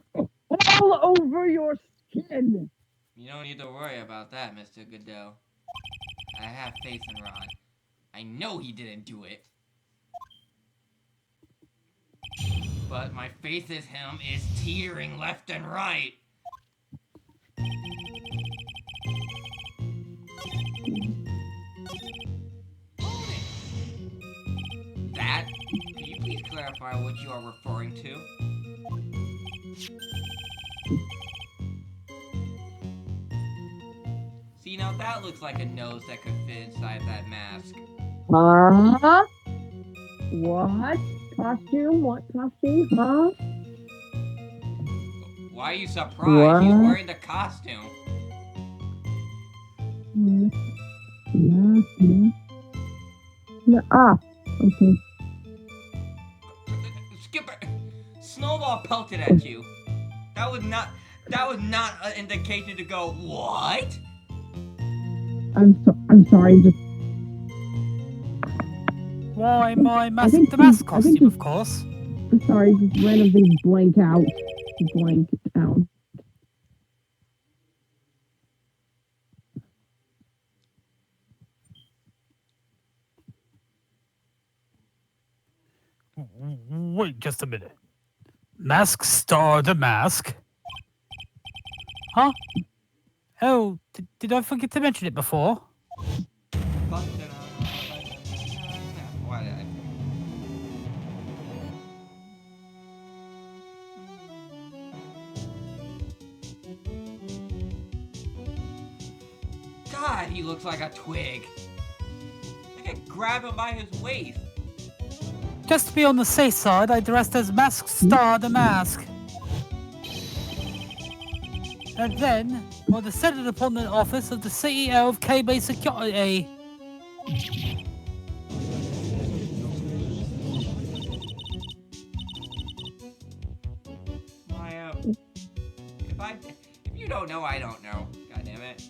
all over your skin. You don't need to worry about that, Mr. Godot. I have faith in Ron. I know he didn't do it. But my faith in him is teetering left and right. That? Can you please clarify what you are referring to? See, now that looks like a nose that could fit inside that mask. Huh? What? Costume? What costume? Huh? Why are you surprised? He's What? wearing the costume. Okay. Skipper, Snowball pelted at you. That was not an indication to go, what? I'm sorry, just Why, my I think the mask I think costume, of course. I'm sorry, just random things blank out. Blank out. Wait just a minute. Mask Star the Mask? Huh? Oh, did I forget to mention it before? Why did I? God, he looks like a twig. I could grab him by his waist. Just to be on the safe side, I dressed as Masked Star the Mask. And then, I descended upon the office of the CEO of KB Security. If you don't know, I don't know. God damn it.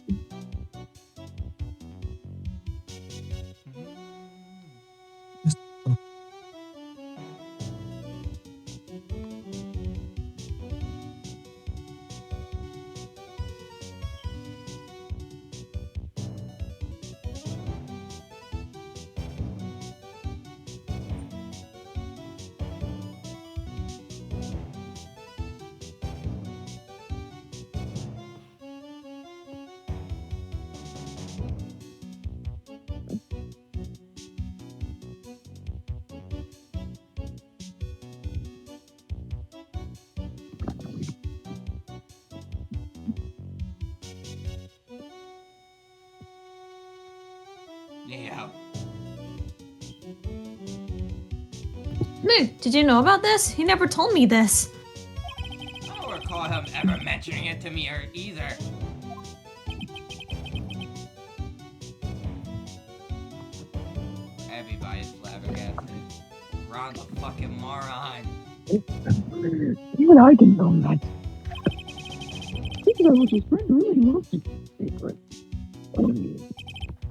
Yeah. Moo, did you know about this? He never told me this. I don't recall him ever mentioning it to me either. Everybody's flabbergasted. Ron's a fucking moron. Even I didn't know that. Because I was his friend, really loves to keep secret.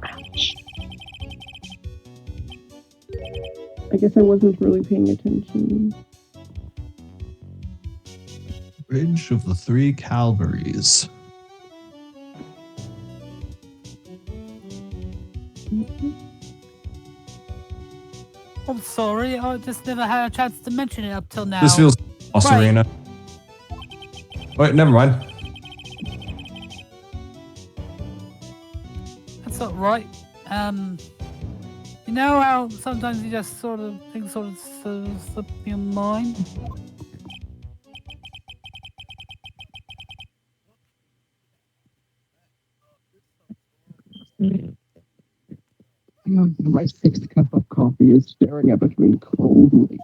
Ouch. I guess I wasn't really paying attention. Bridge of the Three Calvaries. I'm sorry, I just never had a chance to mention it up till now. This feels Right. Serena. Wait, never mind. That's not right. You know how sometimes you just things sort of slip your mind? My sixth cup of coffee is staring up at me coldly.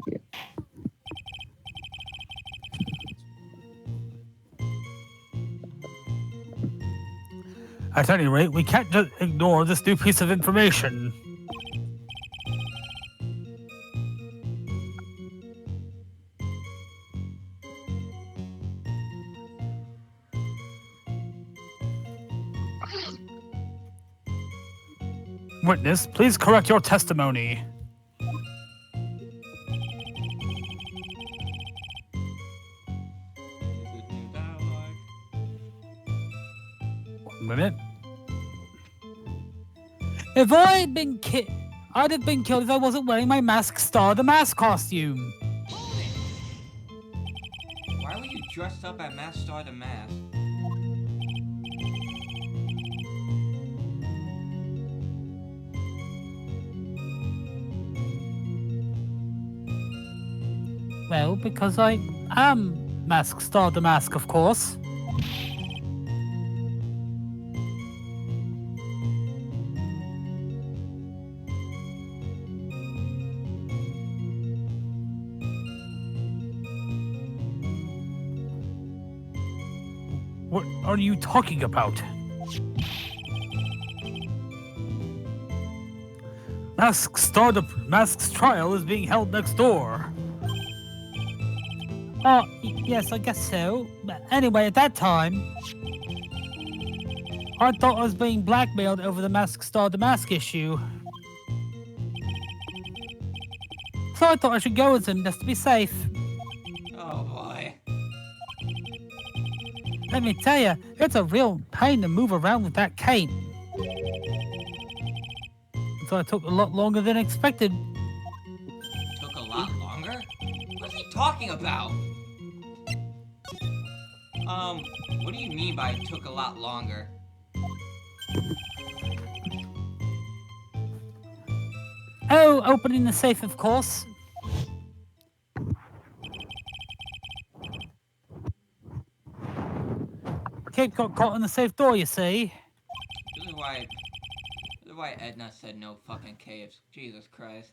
At any rate, we can't just ignore this new piece of information. Witness, please correct your testimony. One minute. If I had been I'd have been killed if I wasn't wearing my Masked Star the Mask costume. Why were you dressed up at Masked Star the Mask? Well, because I am Masked Star the Mask, of course. What are you talking about? Masked Star the Mask's trial is being held next door. Oh, yes, I guess so. But anyway, at that time, I thought I was being blackmailed over the Masked Star the Mask issue. So I thought I should go with him just to be safe. Oh boy. Let me tell you, it's a real pain to move around with that cape. So I took a lot longer than expected. Took a lot longer? What's he talking about? What do you mean by it took a lot longer? Oh, opening the safe, of course. Cape got caught in the safe door, you see. This is why Edna said no fucking caves. Jesus Christ.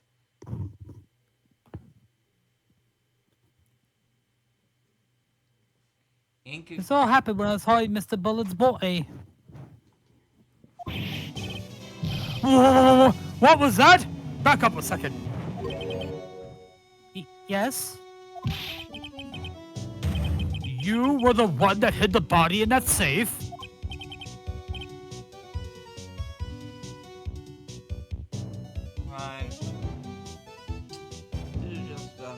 This all happened when I was holding Mr. Bullard's body. Whoa, what was that? Back up a second. Yes? You were the one that hid the body in that safe? Right. This is just a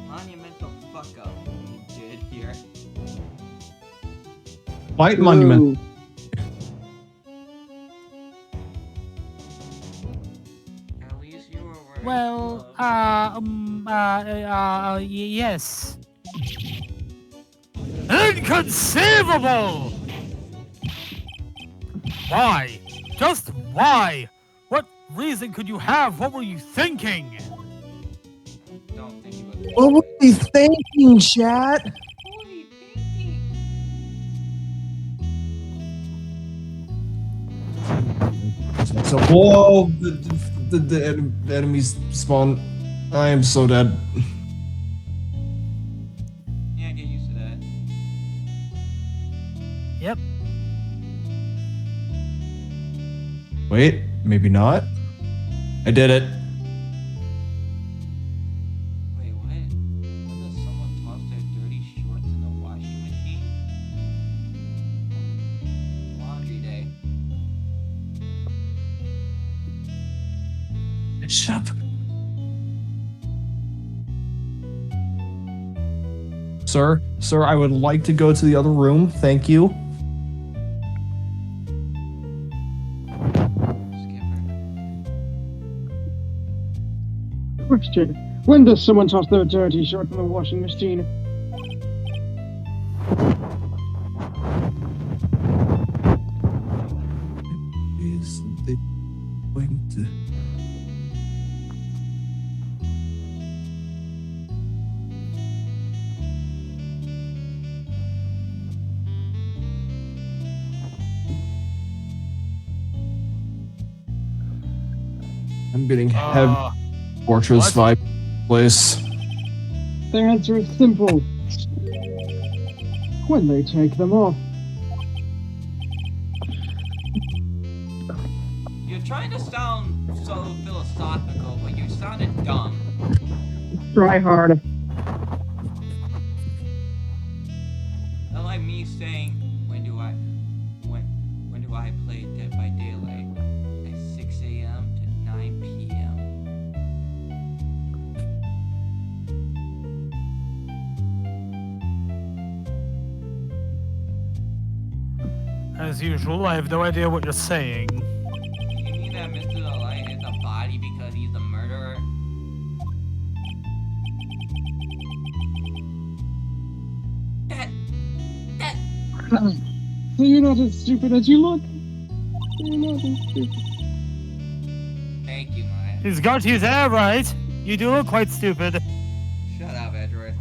monumental fuck up you did here. White monument. At least you were wearing Well, gloves. yes. Inconceivable! Why? Just why? What reason could you have? What were you thinking? Don't think you would. What were we thinking, chat? What were you thinking? So, whoa, the enemies spawn. I am so dead. Yeah, get used to that. Yep. Wait, maybe not. I did it. Wait, what? When does someone toss their dirty shorts in the washing machine? Laundry day. Shut up. Sir, I would like to go to the other room. Thank you. Skipper. Question. When does someone toss their dirty shirt in the washing machine? Is they going to? I'm getting heavy fortress what? vibe place. The answer is simple. When they take them off. You're trying to sound so philosophical, but you sounded dumb. Try hard. Not like me saying, when do I play Dead by Daylight? At 6 a.m. to 9 p.m. As usual, I have no idea what you're saying. You mean that Mr. Delight hit the body because he's the murderer? So you're not as stupid as you look. You're not as stupid. Thank you, Maya. He's got his hair right. You do look quite stupid. Shut up, Edward.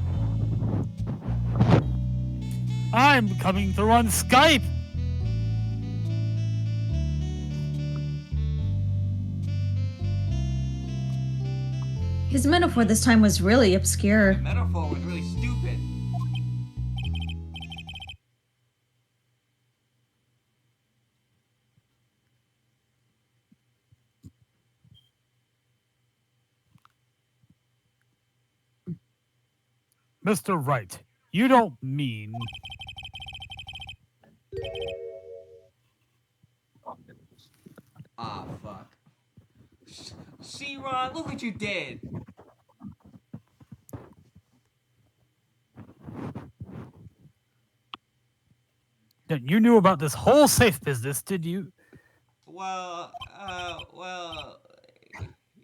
I'm coming through on Skype. His metaphor this time was really obscure. The metaphor was really stupid. Mr. Wright, you don't mean... Ah, fuck. See, Ron, look what you did. You knew about this whole safe business, did you? Well,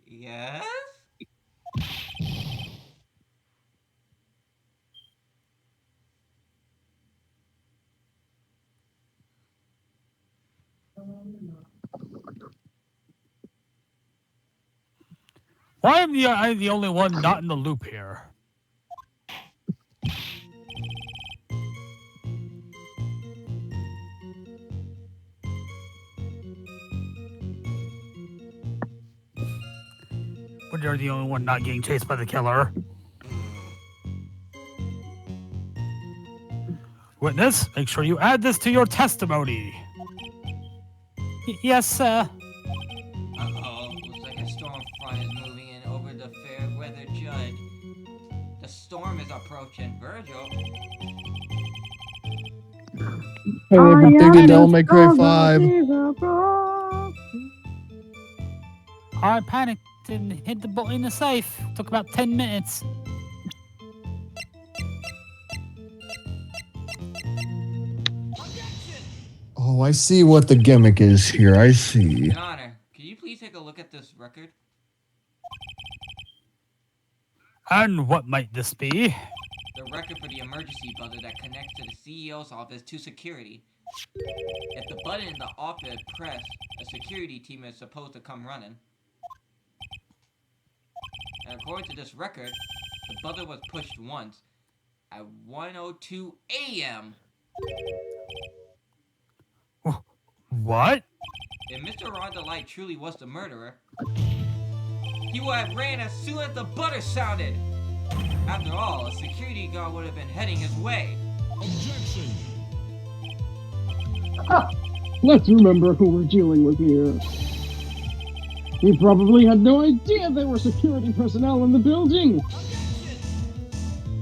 yes? Why am I the only one not in the loop here? when you're the only one not getting chased by the killer. Witness, make sure you add this to your testimony. Yes, sir. Uh-oh, looks like a storm front is moving in over the fair weather Judd. The storm is approaching. Virgil? Dig Devil May Cry 5. I panicked and hid the bottle in the safe. Took about 10 minutes. Oh, I see what the gimmick is here. I see. Your Honor, can you please take a look at this record? And what might this be? The record for the emergency buzzer that connects to the CEO's office to security. If the button in the office is pressed, a security team is supposed to come running. And according to this record, the buzzer was pushed once at 1:02 a.m. What? If Mr. Rhonda Light truly was the murderer, he would have ran as soon as the buzzer sounded. After all, a security guard would have been heading his way. Objection! Let's remember who we're dealing with here. He probably had no idea there were security personnel in the building.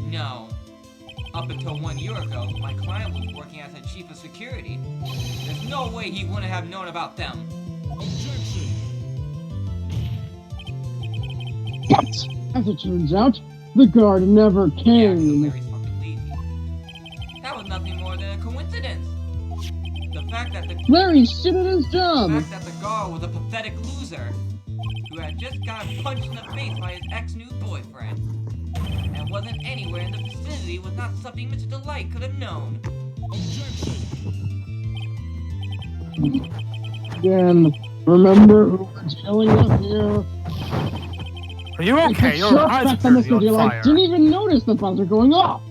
No. Up until 1 year ago, my client was working as a chief of security. There's no way he wouldn't have known about them. Objection! But, as it turns out, the guard never Yeah, so came. Larry's fucking lazy. That was nothing more than a coincidence. The fact that the Larry's shit at his job. fact that the guard was a pathetic loser who had just gotten punched in the face by his ex-new boyfriend and wasn't anywhere in the vicinity was not something Mr. Delight could have known. Again, remember who we're dealing with here. Are you okay? Your Shut eyes back appear on to Mr. be on Delight. fire. Didn't even notice the buzzer going off.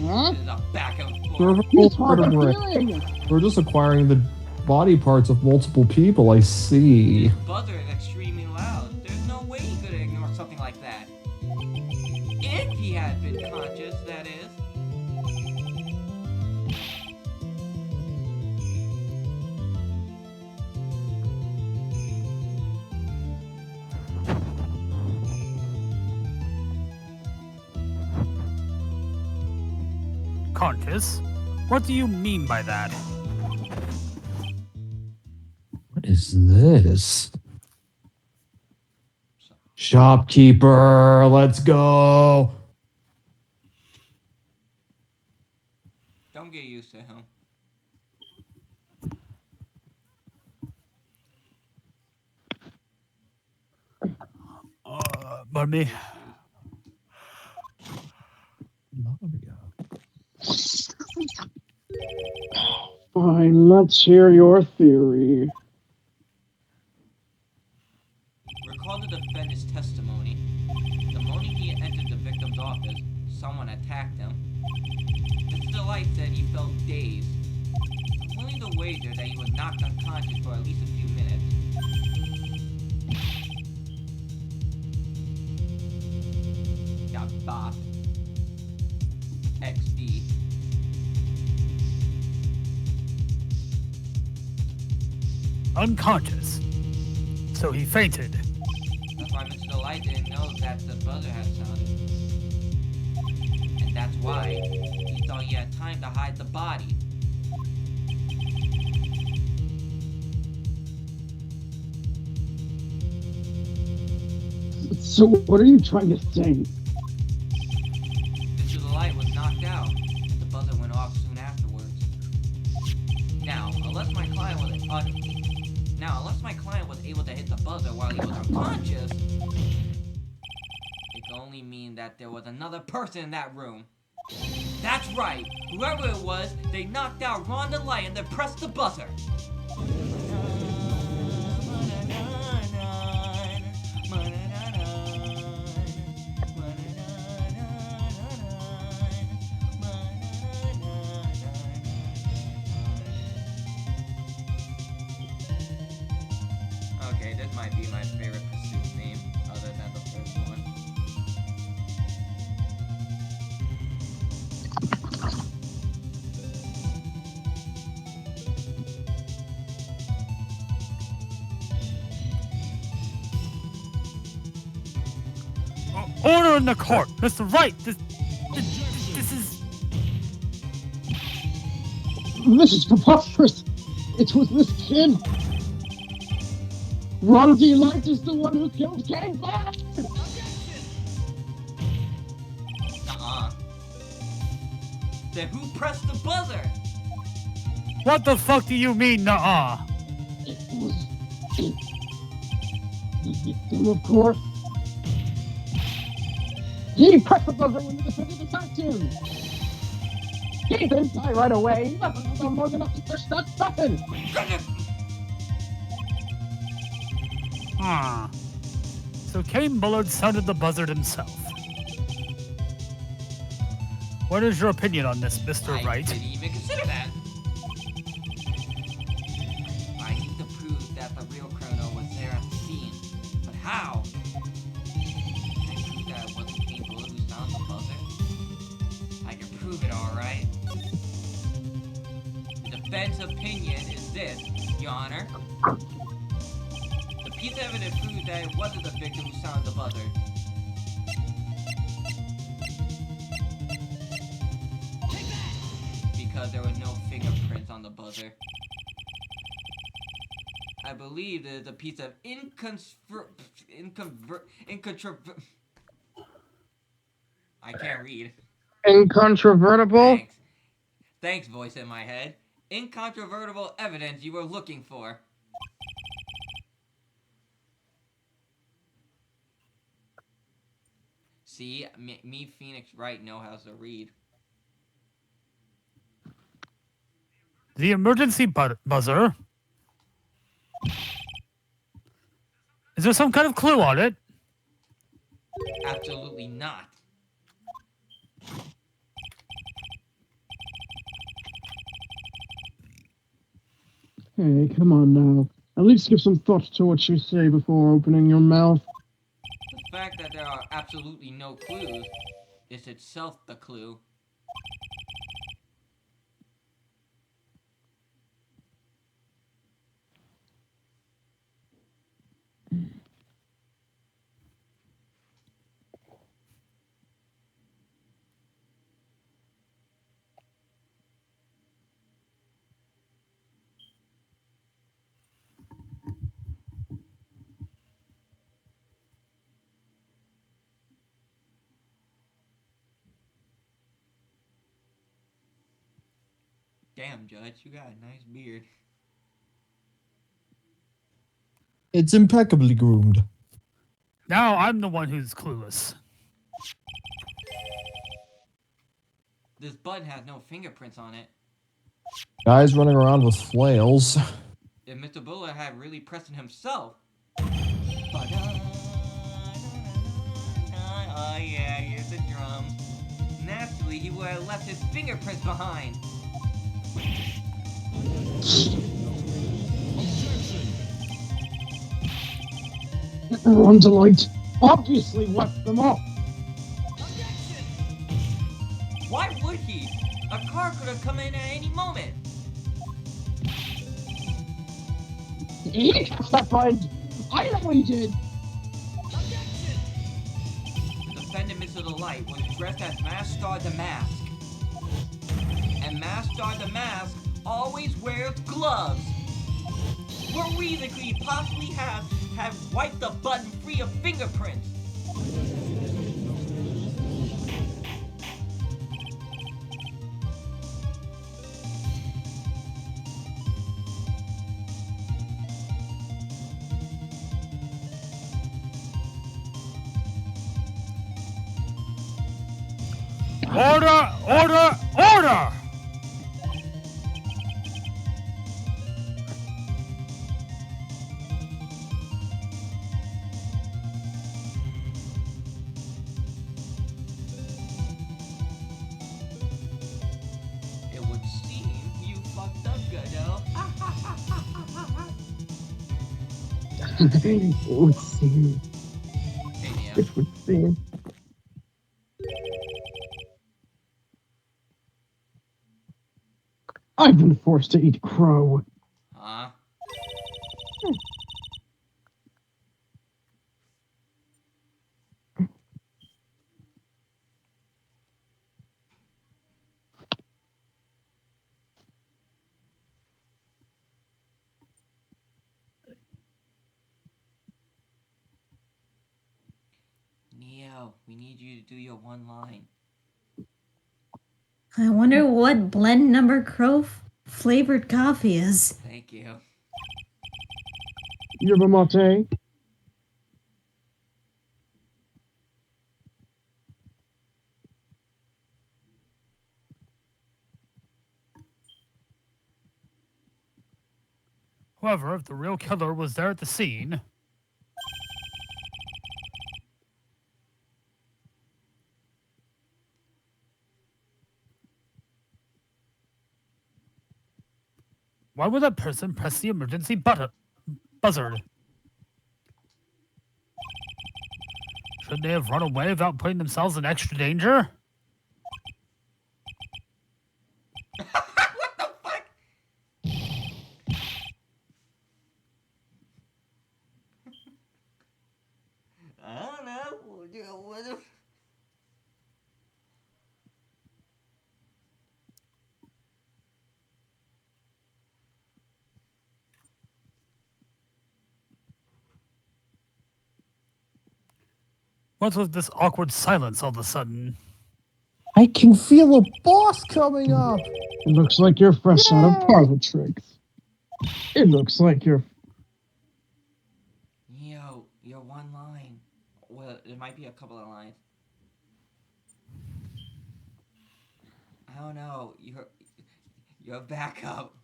Huh? This is a back and forth. Cervical He's hard of vertebrae. hearing. We're just acquiring the body parts of multiple people. I see. This buzzer is extremely loud. There's no way he could ignore something like that. If he had been conscious, that is. Conscious? What do you mean by that? What is this? Shopkeeper, let's go. Don't get used to him. Pardon me? Fine, let's hear your theory. Recall the defendant's testimony. The moment he entered the victim's office, someone attacked him. Mr. Delight said he felt dazed. I'm willing to wager that he was knocked unconscious for at least a few minutes. Got bopped. XD. Unconscious. So he fainted. That's why Mr. Delight didn't know that the buzzer had sounded. And that's why he thought he had time to hide the body. So, what are you trying to say? Mr. Delight was knocked out, and the buzzer went off soon afterwards. Now, unless my client was able to hit the buzzer while he was unconscious, it can only mean that there was another person in that room. That's right, whoever it was, they knocked out Ron Delight and then pressed the buzzer. Okay, this might be my favorite pursuit name, other than Order in the court, Mr. Wright. This is. This is preposterous. It was this kid. Ron Delight is the one who killed Kane Bullard. Then who pressed the buzzer? What the fuck do you mean, nuh-uh? It was the victim, of course. He pressed the buzzer when the defendant attacked him. He didn't die right away. He wasn't long enough to push that button. Huh. So Kane Bullard sounded the buzzard himself. What is your opinion on this, Mr. I Wright? didn't even consider that. I need to prove that the real criminal was there at the scene. But how? Can I prove that it wasn't Kane Bullard who sounded the buzzer? I can prove it, alright. The defense opinion is this, Your Honor. The piece of evidence proves that it wasn't the victim who sounded the buzzer. Because there was no fingerprints on the buzzer. I believe there's a piece of I can't read. Incontrovertible. Thanks, voice in my head. Incontrovertible evidence you were looking for. See, me, Phoenix Wright, know how to read. The emergency buzzer? Is there some kind of clue on it? Absolutely not. Hey, come on now. At least give some thought to what you say before opening your mouth. The fact that there are absolutely no clues is itself the clue. Damn, Judge, you got a nice beard. It's impeccably groomed. Now I'm the one who's clueless. This button has no fingerprints on it. Guys running around with flails. If Mr. Bullard had really pressed it himself. Oh yeah, here's the drum. Naturally, he would have left his fingerprints behind. Ron Delight obviously left them off. Why would he? A car could have come in at any moment. He pressed that button. I know he did. The defendant, Mr. Delight, was dressed as Masked Star the Mask. And Masked Star the Mask always wears gloves. What reason could he possibly have wiped the button free of fingerprints? Order! Order! Order! It would seem you fucked up, Godot. It would seem. Hey, Neo. It would seem. I've been forced to eat crow. Huh? need you to do your one line. I wonder what blend number crow flavored coffee is. Thank you. Yerba mate. However, if the real killer was there at the scene, why would that person press the emergency buzzard? Should they have run away without putting themselves in extra danger? What the fuck? I don't know. What if... What's with this awkward silence all of a sudden? I can feel a boss coming up. It looks like you're fresh out of parlor tricks. It looks like you're... Neo, your one line. Well, it might be a couple of lines. I don't know. You're back up.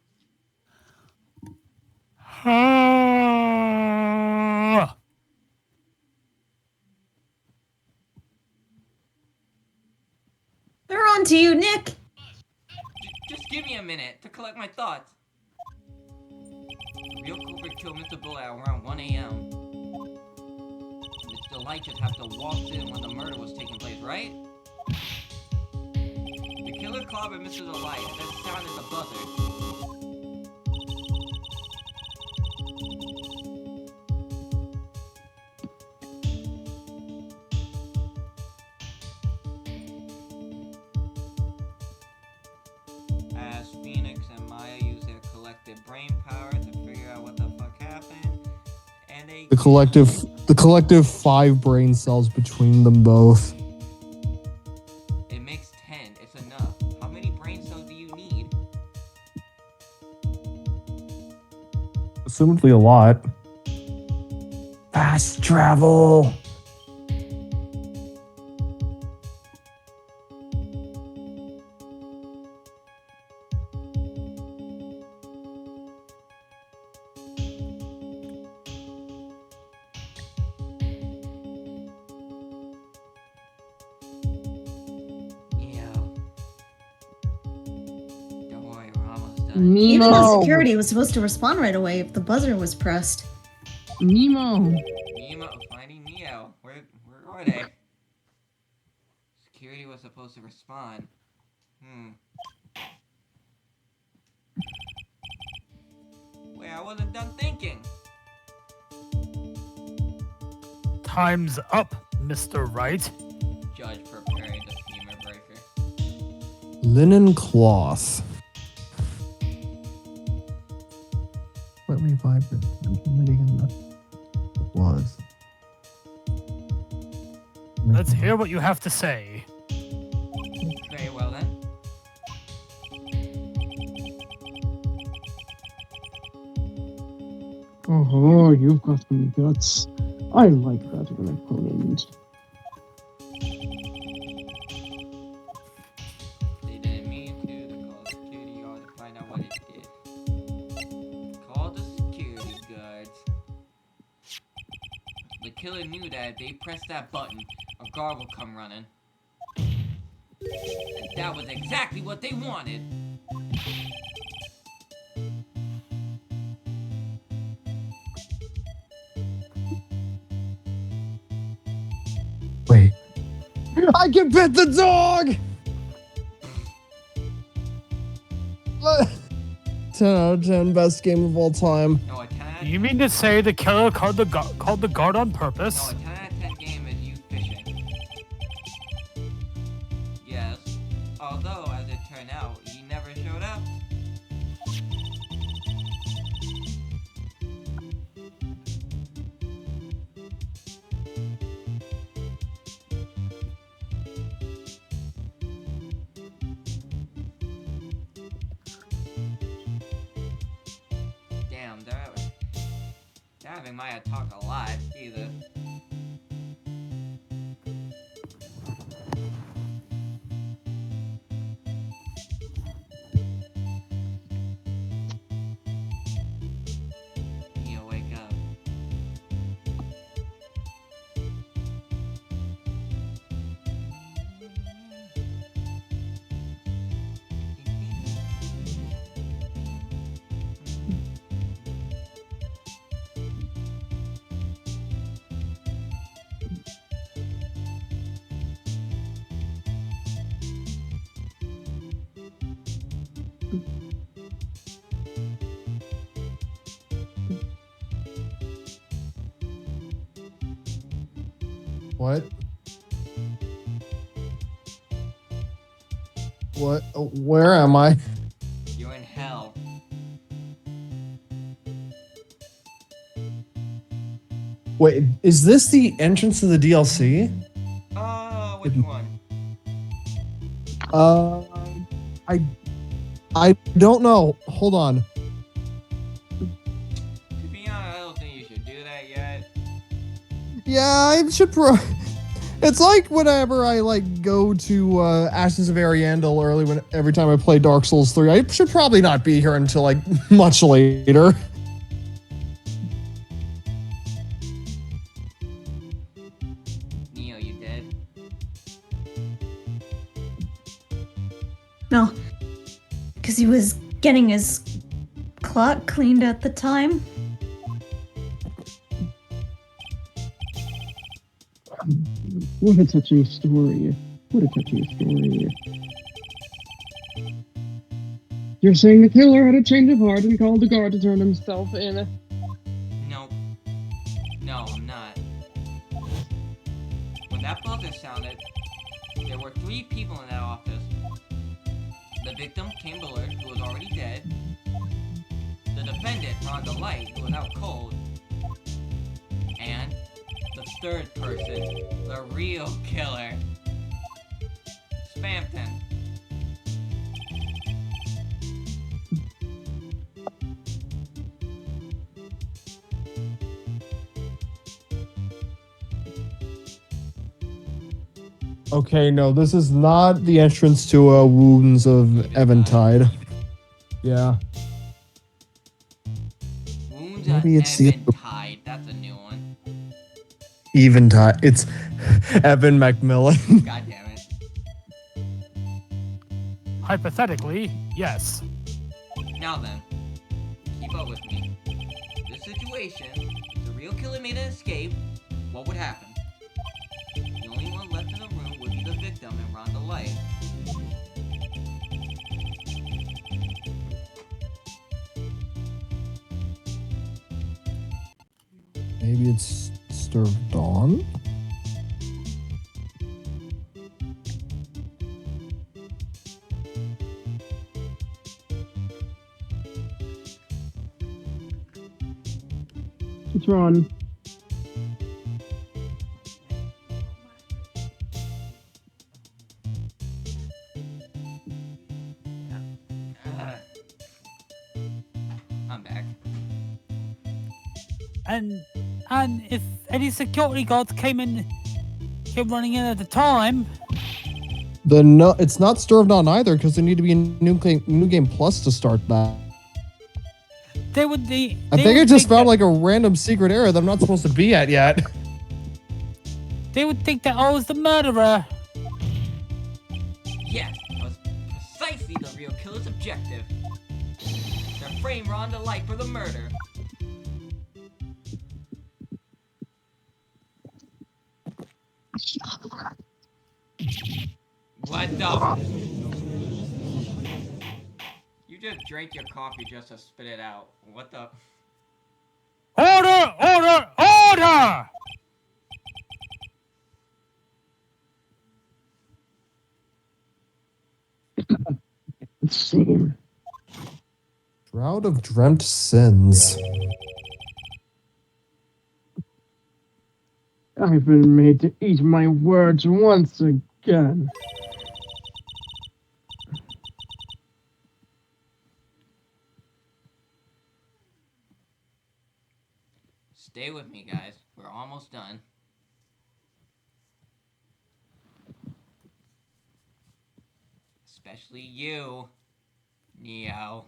They're on to you, Nick. Just give me a minute to collect my thoughts. The real culprit killed Mr. Bullard around 1 a.m. Mr. Light just happened to walk in when the murder was taking place, right? The killer clobbered Mr. Light and then sounded the buzzer. As Phoenix and Maya use their collective brain power to figure out what the fuck happened, and they The collective 5 brain cells between them both. It makes 10. It's enough. How many brain cells do you need? Assumedly a lot. Fast travel. Don't worry, we're almost done. Even though Nemo! security was supposed to respond right away if the buzzer was pressed. Nemo! Nemo, finding Neo. Where are they? Security was supposed to respond. Wait, I wasn't done thinking. Time's up, Mr. Wright. Judge preparing the femur breaker. Linen cloth. Slightly vibrant. It was. Let's hear what you have to say. Very well then. Oh, you've got some guts. I like that in an opponent. They didn't mean to call security guard to find out what it did. Call the security guards. The killer knew that if they pressed that button, a guard would come running. And that was exactly what they wanted. Wait. I can pet the dog! 10 out of 10, best game of all time. No, a 10 out of You mean to say the killer called the guard on purpose? No, a 10 out of 10 game is you fishing. Yes. Although, as it turned out, he never showed up. having Maya talk a lot, either. You wake up. What? What? Where am I? You're in hell. Wait, is this the entrance to the DLC? Which one? I don't know. Hold on. To be honest, I don't think you should do that yet. Yeah, I should It's like whenever I go to Ashes of Ariandel every time I play Dark Souls 3. I should probably not be here until much later. Neo, you dead? No. Because he was getting his clock cleaned at the time. What a touching story. What a touching story. You're saying the killer had a change of heart and called the guard to turn himself in? Nope. No, I'm not. When that buzzer sounded, there were 3 people in that office. The victim, Kane Bullard, who was already dead. The defendant, Rhonda Light, who was out cold. And the third person, the real killer, Spampton. Okay, no, this is not the entrance to Wounds of Eventide. Yeah. Wounds Maybe of it's the- Eventide. That's a new one. Eventide. It's Evan McMillan. God damn it. Hypothetically, yes. Now then, keep up with me. This situation, if the real killer made an escape, what would happen? The only one left in the room would be the victim and Rhonda Light. Maybe it's Stir of Dawn? What's wrong? I'm back. And if any security guards came running in at the time, No, it's not Stir of Dawn either, because there need to be a new game plus to start that. they would be. I think I just found a random secret area that I'm not supposed to be at yet. They would think that I was the murderer. Yes, that was precisely the real killer's objective. To frame Rhonda Light for the murder. What the? You just drank your coffee just to spit it out. What the? Order! Order! Order! Shame. Shroud of Dreamt Sins. I've been made to eat my words once again. Stay with me, guys. We're almost done. Especially you, Neo.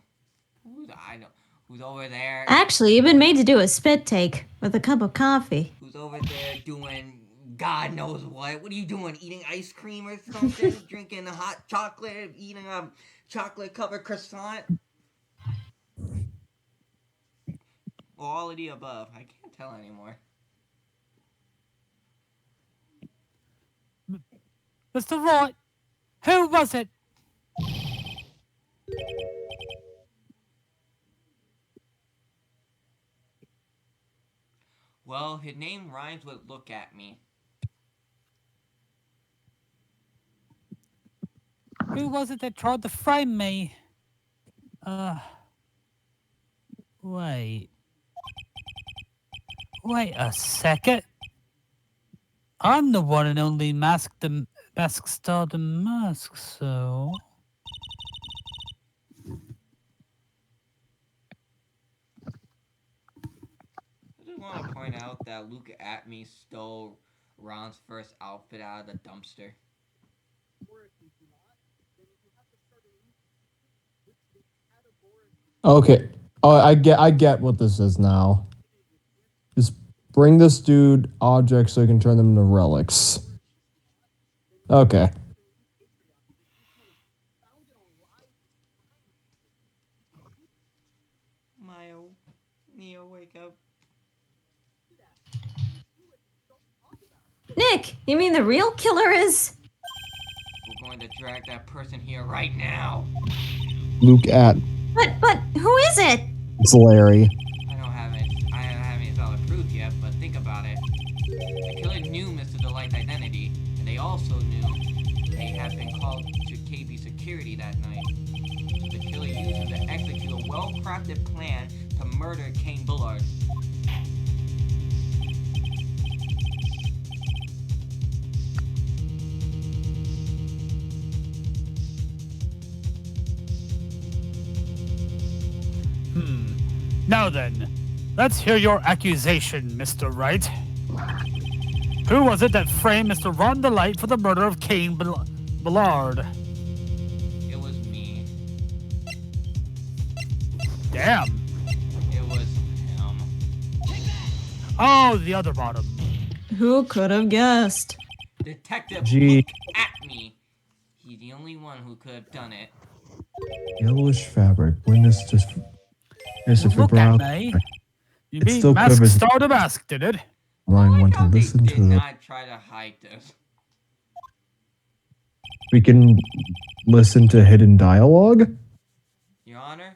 Who's over there? Actually, you've been made to do a spit take with a cup of coffee. Who's over there doing God knows what? What are you doing? Eating ice cream or something? Drinking hot chocolate? Eating a chocolate-covered croissant? Or all of the above. I can't tell anymore. Mr. Wright, who was it? Well, his name rhymes with look at me. Who was it that tried to frame me? Wait. Wait a second. I'm the one and only Mask Star the Mask, so... I just want to point out that Luke at me stole Ron's first outfit out of the dumpster. Okay. Oh, I get what this is now. Just bring this dude objects so he can turn them into relics. Okay. Neo, wake up. Nick, you mean the real killer is? We're going to drag that person here right now. Luke at. But who is it? It's Larry. I don't have any solid proof yet, but think about it. The killer knew Mr. Delight's identity, and they also knew they had been called to KB security that night. The killer used him to execute a well-crafted plan to murder Kane Bullard. Now then, let's hear your accusation, Mr. Wright. Who was it that framed Mr. Ron Delight for the murder of Kane Bullard? It was me. Damn. It was him. Oh, the other bottom. Who could have guessed? Detective Gee. Luke at me. He's the only one who could have done it. Yellowish fabric. When this just. Look at me. You It mean still Mask covers- Star the Mask, did it? Line want to How they listen did to it. not try to hide this. We can listen to hidden dialogue. Your Honor,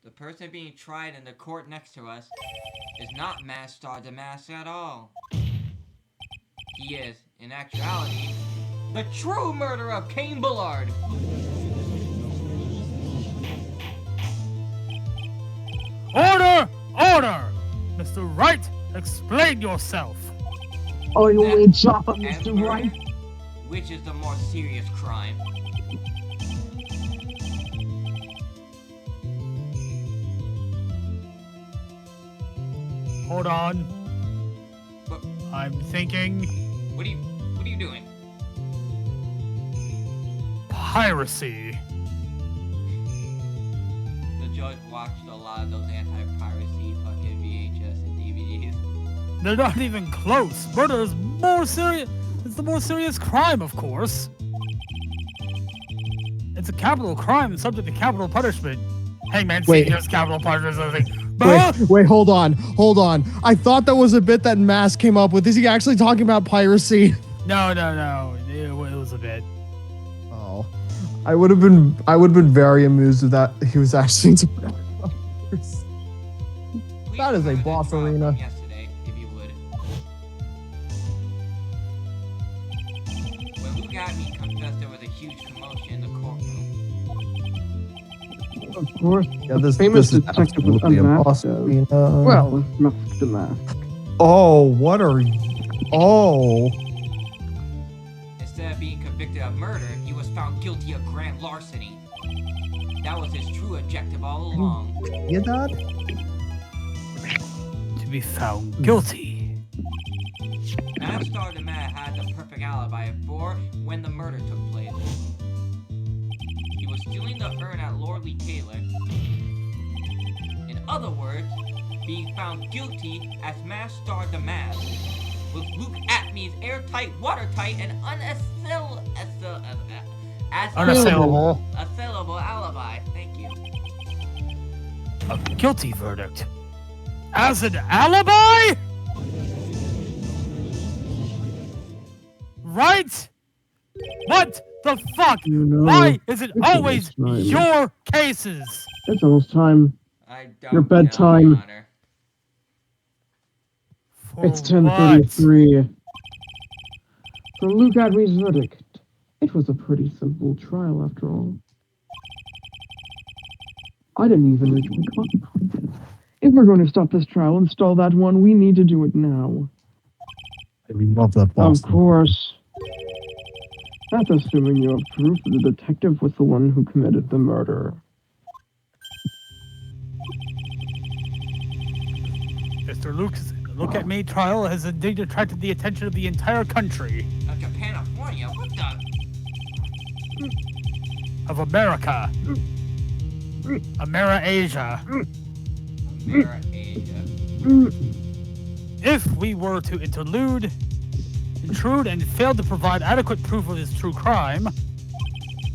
the person being tried in the court next to us is not Mask Star the Mask at all. He is, in actuality, the true murderer of Kane Bullard. Order! Order! Mr. Wright, explain yourself. Only drop of And Mr. murder, Wright. which is the more serious crime? Hold on. What, I'm thinking what are you doing? piracy. The judge watched a lot of those anti-piracy fucking VHS and DVDs. They're not even close. Murder is more serious. It's the more serious crime, of course. It's a capital crime subject to capital punishment. Hangman Wait. Senior's capital punishment. I think. Wait, hold on. I thought that was a bit that Mask came up with. Is he actually talking about piracy? No. It was a bit. Oh, I would have been very amused if that he was actually talking about piracy. Please That is a remember the boss trial from arena. Yesterday, if you would. When Luke at me confessed, there was a huge commotion in the courtroom. Of course. Yeah, this Famous this is detective absolutely Unmasked. impossible. Well, Mask the Mask. Oh, what are you? Oh, Instead of being convicted of murder, he was found guilty of grand larceny. That was his true objective all along. you that? To to be found guilty. Master the man had the perfect alibi for when the murder took place. He was stealing the urn at Lordly Taylor. In other words, being found guilty as Master the Man, with Luke Atmey's airtight, watertight, and unassailable alibi. Thank you. A guilty verdict. As an alibi? Right? What the fuck? You know, Why is it it's always almost time. your cases? It's almost time. I don't Your know, bedtime. Your Honor. For It's what? 10:33. For Luke Atwey's verdict, it was a pretty simple trial after all. I didn't even reach my clock. If we're going to stop this trial and stall that one, we need to do it now. We love that Of Boston. course. That's assuming you have proof that the detective was the one who committed the murder. Mr. Luke's Look at Me trial has indeed attracted the attention of the entire country. Of Japanifornia? What the? Of America. Amera-Asia. Amera-Asia. If we were to intrude and fail to provide adequate proof of his true crime,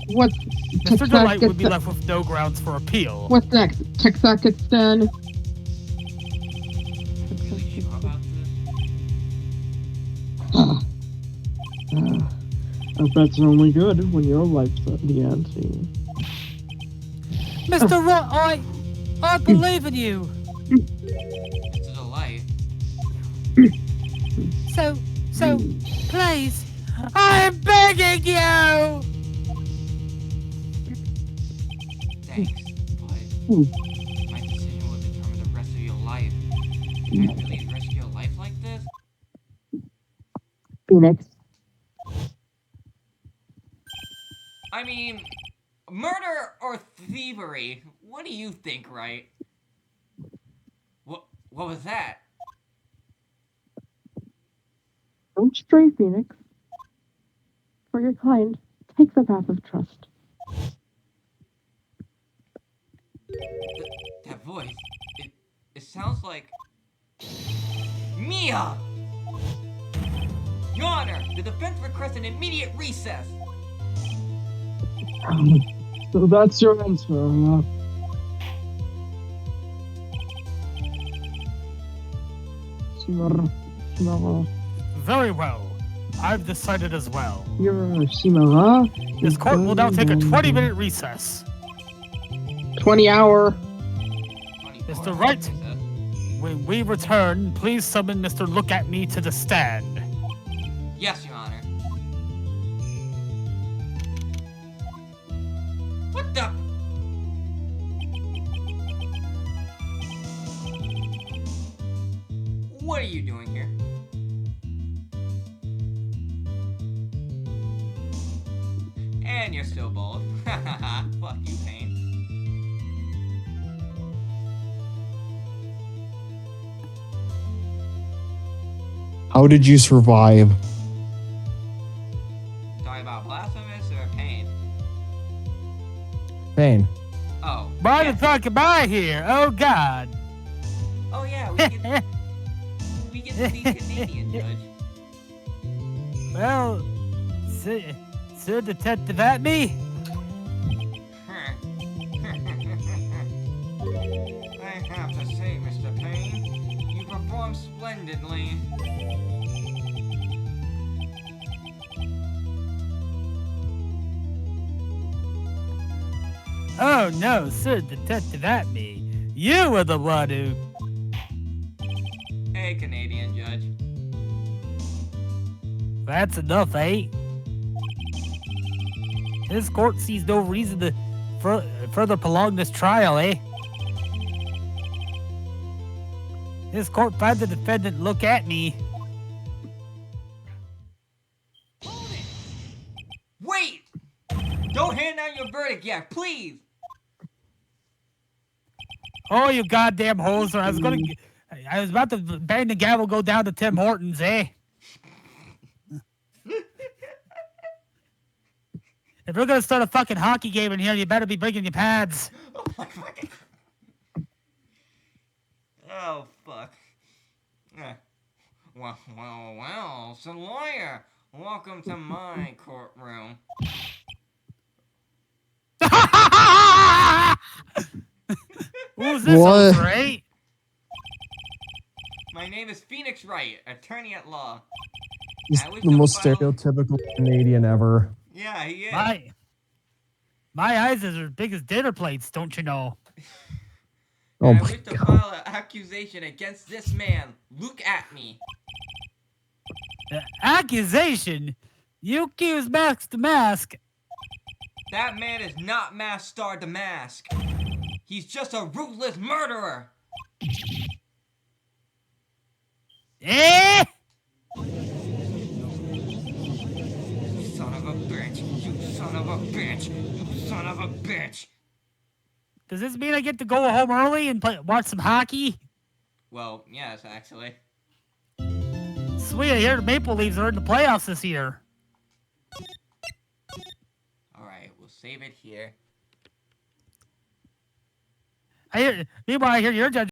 What's Mr. Delight would be left with no grounds for appeal. What's next? Texakistan? Really sure about this? I bet's only good when your life's at the ante. Mr. Wright, I believe in you. It's a delight. So, please, I am begging you. Thanks, but my decision will determine the rest of your life. Can I really risk your life like this? Phoenix. I mean, murder or thievery? What do you think, Wright? What was that? Don't stray, Phoenix. For your kind, take the path of trust. That voice, it sounds like Mia! Your Honor, the defense requests an immediate recess. So that's your answer, huh? Simara. Very well. I've decided as well. Your Simara. This court will now take a 20-minute recess. 20-hour. Mr. Wright, when we return, please summon Mr. Look at Me to the stand. Yes, Your Honor. What the? What are you doing here? And you're still bald. Hahaha, fuck you, Kane. How did you survive? Talking about blasphemous or Kane? Pain. Oh. Why yeah. the fuck am I here? Oh, God. Oh yeah, we get to see Canadian Judge. Well, Sir Detective at me? I have to say, Mr. Payne, you performed splendidly. Oh no, Sir Detective at me. You were the one who... Hey, Canadian Judge. That's enough, eh? This court sees no reason to further prolong this trial, eh? This court finds the defendant Look at Me. Hold it! Wait! Don't hand down your verdict yet, please! Oh, you goddamn hoser. I was gonna I was about to bang the gavel, go down to Tim Hortons, eh? If we're gonna start a fucking hockey game in here, you better be bringing your pads. Oh my fucking. Oh fuck. Well, it's a lawyer. Welcome to my courtroom. Who's this, What? Wright? My name is Phoenix Wright, attorney at law. He's I wish the to most file- stereotypical Canadian ever. Yeah, he is. My eyes are as big as dinner plates, don't you know? Oh I my wish to god. file an accusation against this man. Look at me. Accusation? You accuse Max the Mask? That man is not Mask Star the Mask. He's just a ruthless murderer. Eh? Son of a bitch. You son of a bitch. You son of a bitch. Does this mean I get to go home early and watch some hockey? Well, yes, actually. Sweet, I hear the Maple Leafs are in the playoffs this year. Alright, we'll save it here. Meanwhile, I hear your judge